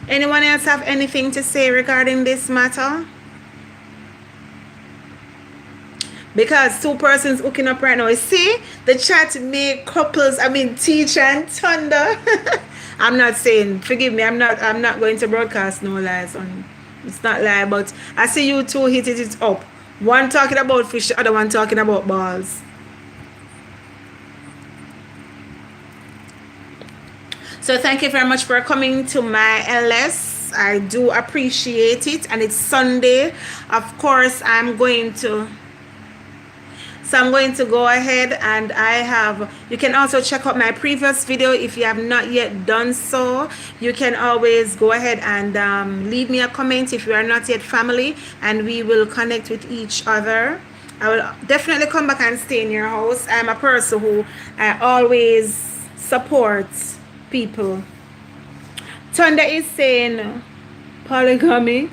Anyone else have anything to say regarding this matter? Because two persons hooking up right now. You see, the chat make couples, teacher and Thunder. I'm not saying, forgive me, I'm not going to broadcast no lies on. It's not lie, but I see you two hit it up. One talking about fish, the other one talking about balls. So thank you very much for coming to my LS. I do appreciate it. And it's Sunday. Of course, I'm going to go ahead and you can also check out my previous video if you have not yet done so. You can always go ahead and leave me a comment if you are not yet family, and we will connect with each other. I will definitely come back and stay in your house. I'm a person who always supports people. Thunder is saying polygamy,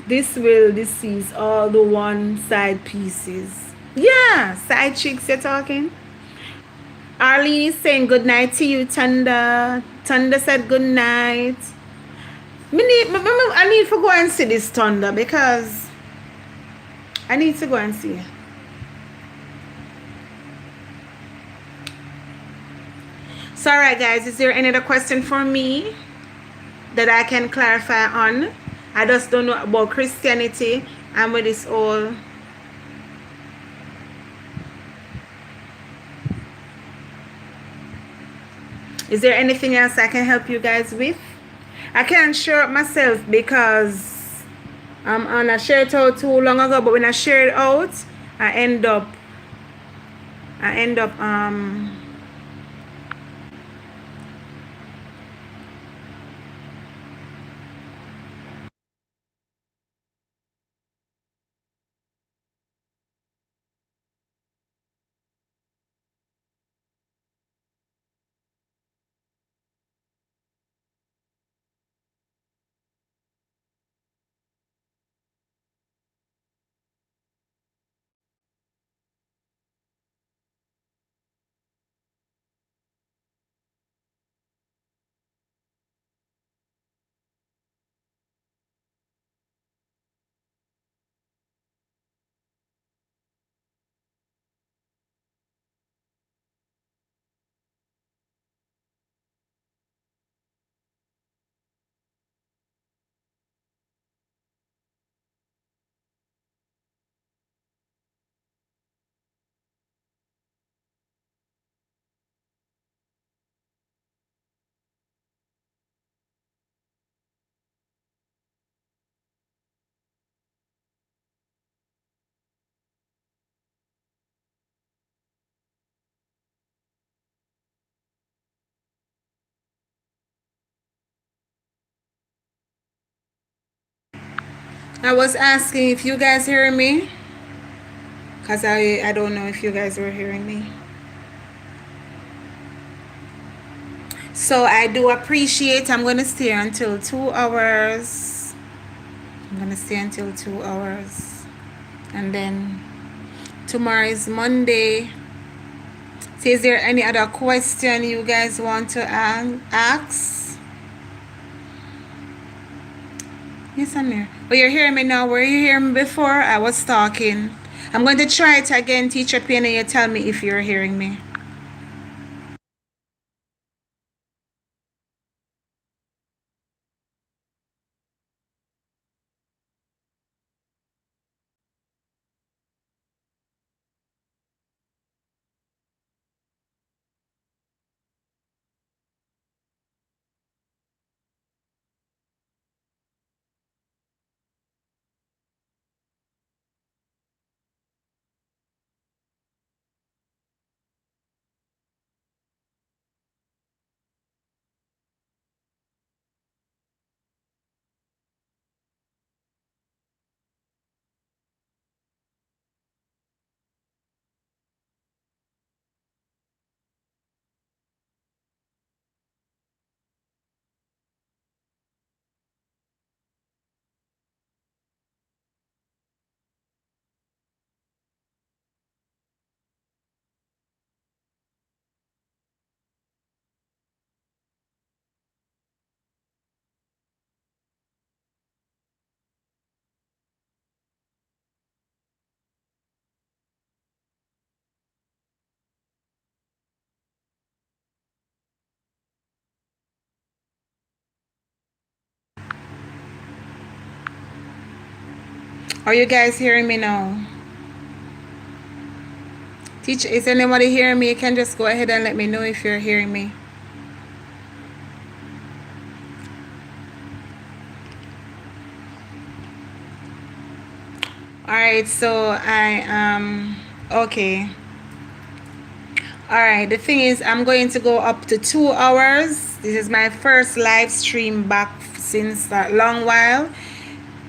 this will deceive all the one side pieces. Yeah, side chicks you're talking. Arlene is saying good night to you, Thunder. Thunder said good night. I need to go and see this Thunder, because I need to go and see it. So alright guys, is there any other question for me that I can clarify on? I just don't know about Christianity and with this all. Is there anything else I can help you guys with? I can't share it myself because I shared it out too long ago, but when I share it out, I end up I was asking if you guys hear me, because I don't know if you guys were hearing me. So I do appreciate. I'm going to stay until 2 hours. I'm going to stay until 2 hours. And then tomorrow is Monday. So is there any other question you guys want to ask? Yes, I'm here. Oh, you're hearing me now. Were you hearing me before? I was talking. I'm going to try it again, Teacher P, and you tell me if you're hearing me. Are you guys hearing me now? Teacher, is anybody hearing me? You can just go ahead and let me know if you're hearing me. Alright, so I okay. Alright, the thing is, I'm going to go up to 2 hours. This is my first live stream back since that long while.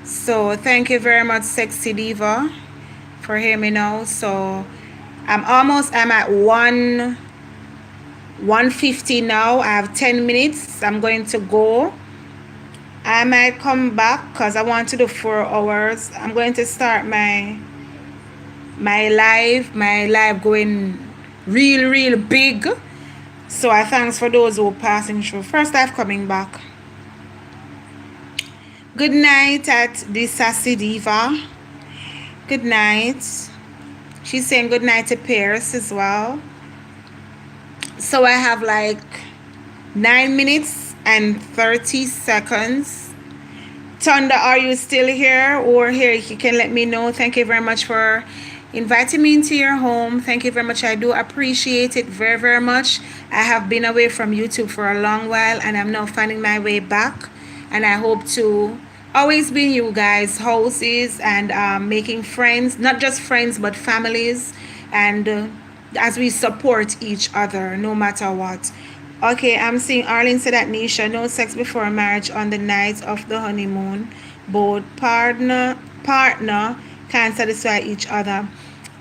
So thank you very much, Sexy Diva, for hearing me now. So I'm at 150 now. I have 10 minutes. I'm going to go. I might come back because I want to do 4 hours. I'm going to start my live going real big. So I thanks for those who are passing through. First live coming back. Good night at the Sassy Diva. Good night. She's saying good night to Paris as well. So I have like 9 minutes and 30 seconds. Thunder, are you still here? Or here, you can let me know. Thank you very much for inviting me into your home. Thank you very much. I do appreciate it very much. I have been away from YouTube for a long while, and I'm now finding my way back. And I hope to always be in you guys' houses and making friends, not just friends, but families. And as we support each other, no matter what. Okay, I'm seeing Arlene said that Nisha, no sex before marriage on the night of the honeymoon. Both partner can satisfy each other.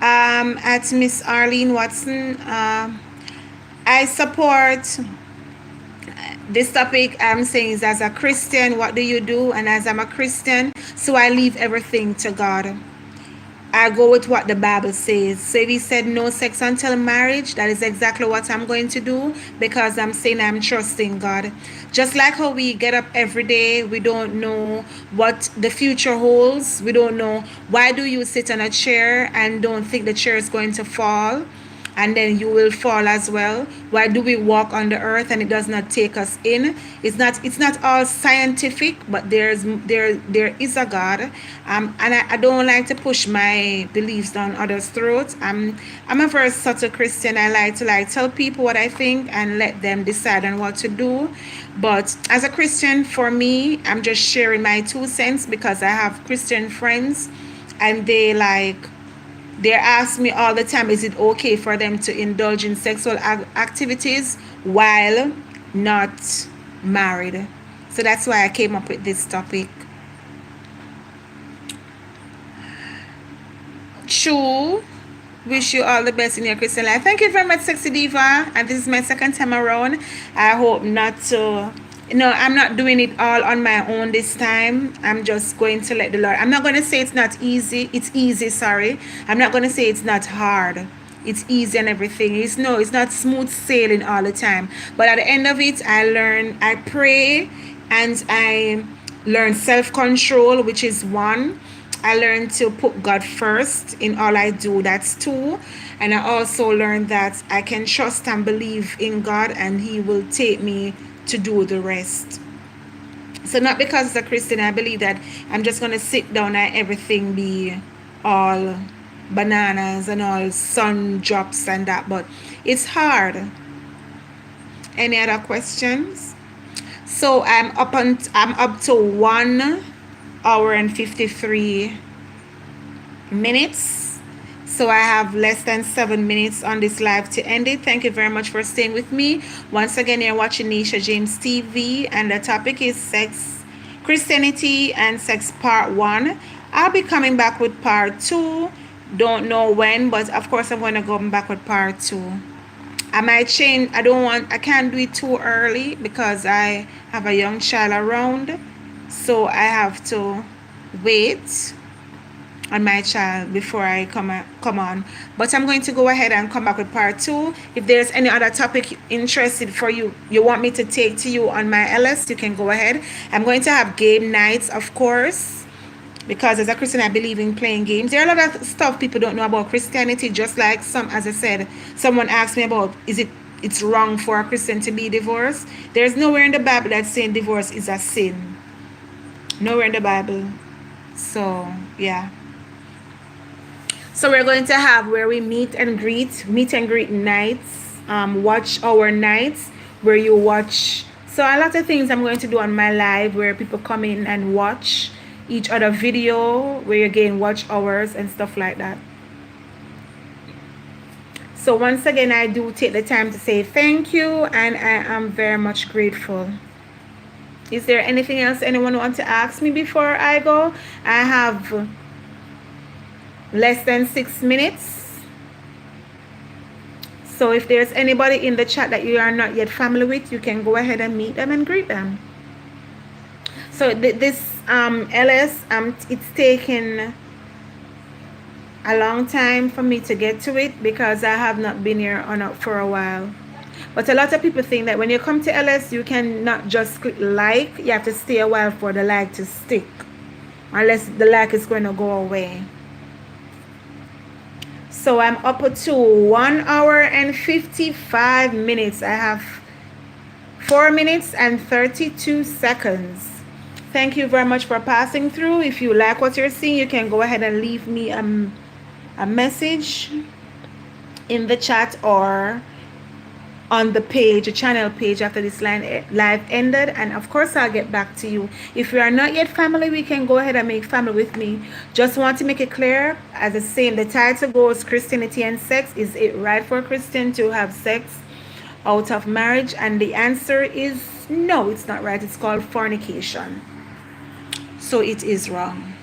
At Miss Arlene Watson, I support this topic. I'm saying is, as a Christian, what do you do? And as I'm a Christian, so I leave everything to God. I go with what the Bible says. So if he said no sex until marriage, that is exactly what I'm going to do, because I'm saying I'm trusting God. Just like how we get up every day, we don't know what the future holds. We don't know. Why do you sit on a chair and don't think the chair is going to fall? And then you will fall as well. Why do we walk on the earth and it does not take us in? It's not all scientific, but there is a God. And I don't like to push my beliefs down others' throats. I'm a very subtle Christian. I like to tell people what I think and let them decide on what to do. But as a Christian, for me, I'm just sharing my 2 cents, because I have Christian friends and they ask me all the time, is it okay for them to indulge in sexual activities while not married? So that's why I came up with this topic. True. Wish you all the best in your Christian life. Thank you very much, Sexy Diva. And this is my second time around. I hope not to... No, I'm not doing it all on my own this time. I'm just going to let the Lord... I'm not going to say it's not easy. It's easy, sorry. I'm not going to say it's not hard. It's easy and everything. It's not smooth sailing all the time. But at the end of it, I pray, and I learn self-control, which is 1. I learned to put God first in all I do. That's 2. And I also learned that I can trust and believe in God, and He will take me to do the rest. So not because as a Christian I believe that I'm just going to sit down and everything be all bananas and all sun drops and that, but it's hard. Any other questions? So I'm up to 1 hour and 53 minutes. So I have less than 7 minutes on this live to end it. Thank you very much for staying with me. Once again, you're watching Nisha James TV, and the topic is sex, Christianity and sex part 1. I'll be coming back with part 2. Don't know when, but of course I'm going to go back with part 2. I might change. I can't do it too early because I have a young child around. So I have to wait on my child before I come on. But I'm going to go ahead and come back with part 2. If there's any other topic interested for you want me to take to you on my LS, you can go ahead. I'm going to have game nights, of course, because as a Christian I believe in playing games. There are a lot of stuff people don't know about Christianity, just like as I said, someone asked me about it's wrong for a Christian to be divorced. There's nowhere in the Bible that's saying divorce is a sin. Nowhere in the Bible. So yeah. So we're going to have where we meet and greet nights, watch our nights, where you watch. So a lot of things I'm going to do on my live where people come in and watch each other video where you gain watch hours and stuff like that. So once again, I do take the time to say thank you, and I am very much grateful. Is there anything else anyone want to ask me before I go? I have less than 6 minutes. So if there's anybody in the chat that you are not yet family with, you can go ahead and meet them and greet them. So this LS, it's taken a long time for me to get to it because I have not been here for a while. But a lot of people think that when you come to LS, you can not just click like, you have to stay a while for the like to stick, unless the like is going to go away. So I'm up to 1 hour and 55 minutes. I have 4 minutes and 32 seconds. Thank you very much for passing through. If you like what you're seeing, you can go ahead and leave me a message in the chat or on the page, a channel page, after this live ended, and of course I'll get back to you. If you are not yet family, we can go ahead and make family with me. Just want to make it clear, as the same, the title goes, Christianity and Sex. Is it right for a Christian to have sex out of marriage? And the answer is no, it's not right. It's called fornication, so it is wrong.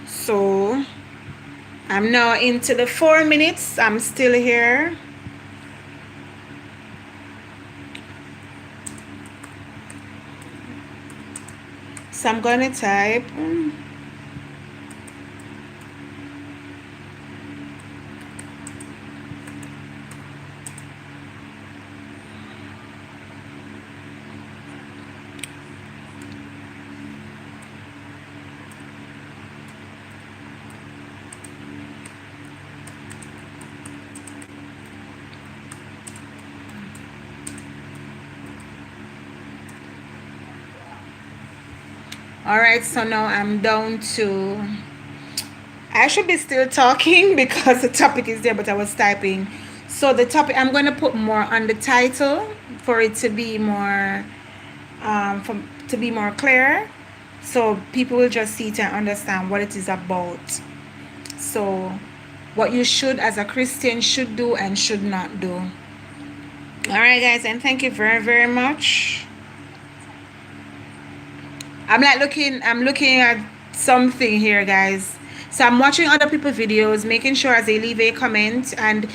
So I'm now into the 4 minutes. I'm still here. So I'm gonna type all right, so now I'm down to, I should be still talking because the topic is there, but I was typing. So the topic, I'm going to put more on the title for it to be more clear, so people will just see it and understand what it is about. So what you should, as a Christian, should do and should not do. All right, guys, and thank you very, very much. I'm looking at something here, guys. So I'm watching other people's videos, making sure as they leave a comment. And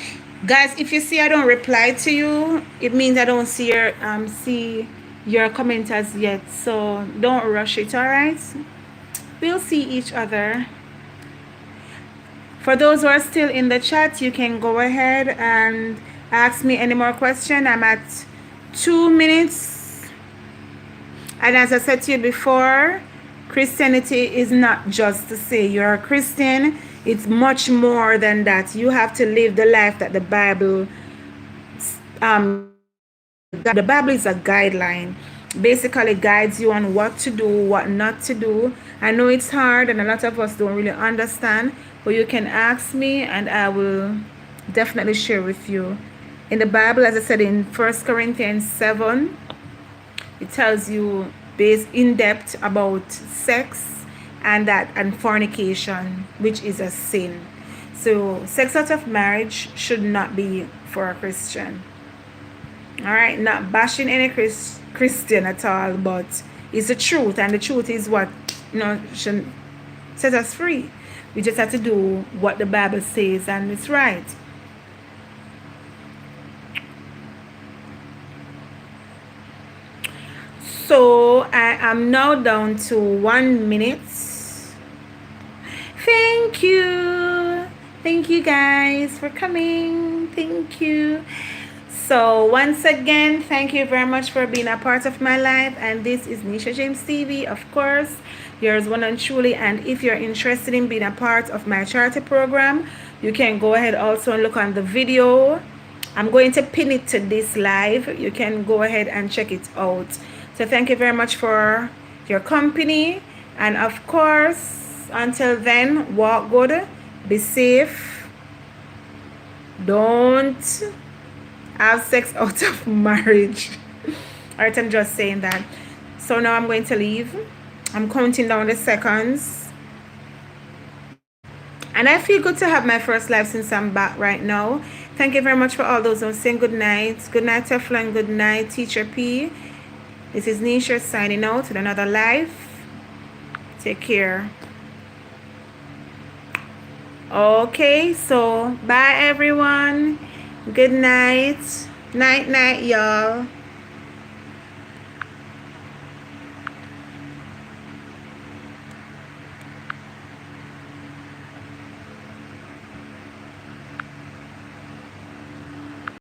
guys, if you see I don't reply to you, it means I don't see your comment as yet. So don't rush it, all right? We'll see each other. For those who are still in the chat, you can go ahead and ask me any more questions. I'm at 2 minutes. And as I said to you before, Christianity is not just to say you're a Christian. It's much more than that. You have to live the life that the Bible is a guideline. Basically guides you on what to do, what not to do. I know it's hard and a lot of us don't really understand, but you can ask me and I will definitely share with you. In the Bible, as I said in 1 Corinthians 7, it tells you in depth about sex and fornication, which is a sin. So sex out of marriage should not be for a Christian. All right, not bashing any Christian at all, but it's the truth, and the truth is what should set us free. We just have to do what the Bible says, and it's right. So I am now down to 1 minute. Thank you guys for coming. Thank you. So once again, thank you very much for being a part of my life. And this is Nisha James TV, of course, yours one and truly. And if you're interested in being a part of my charity program, you can go ahead also and look on the video. I'm going to pin it to this live. You can go ahead and check it out. So thank you very much for your company. And of course, until then, walk good, be safe. Don't have sex out of marriage. Alright, I'm just saying that. So now I'm going to leave. I'm counting down the seconds. And I feel good to have my first live since I'm back right now. Thank you very much for all those who are saying good night. Good night, Teflon. Good night, Teacher P. This is Nisha signing out with another live. Take care. Okay, so bye everyone. Good night. Night, night, y'all.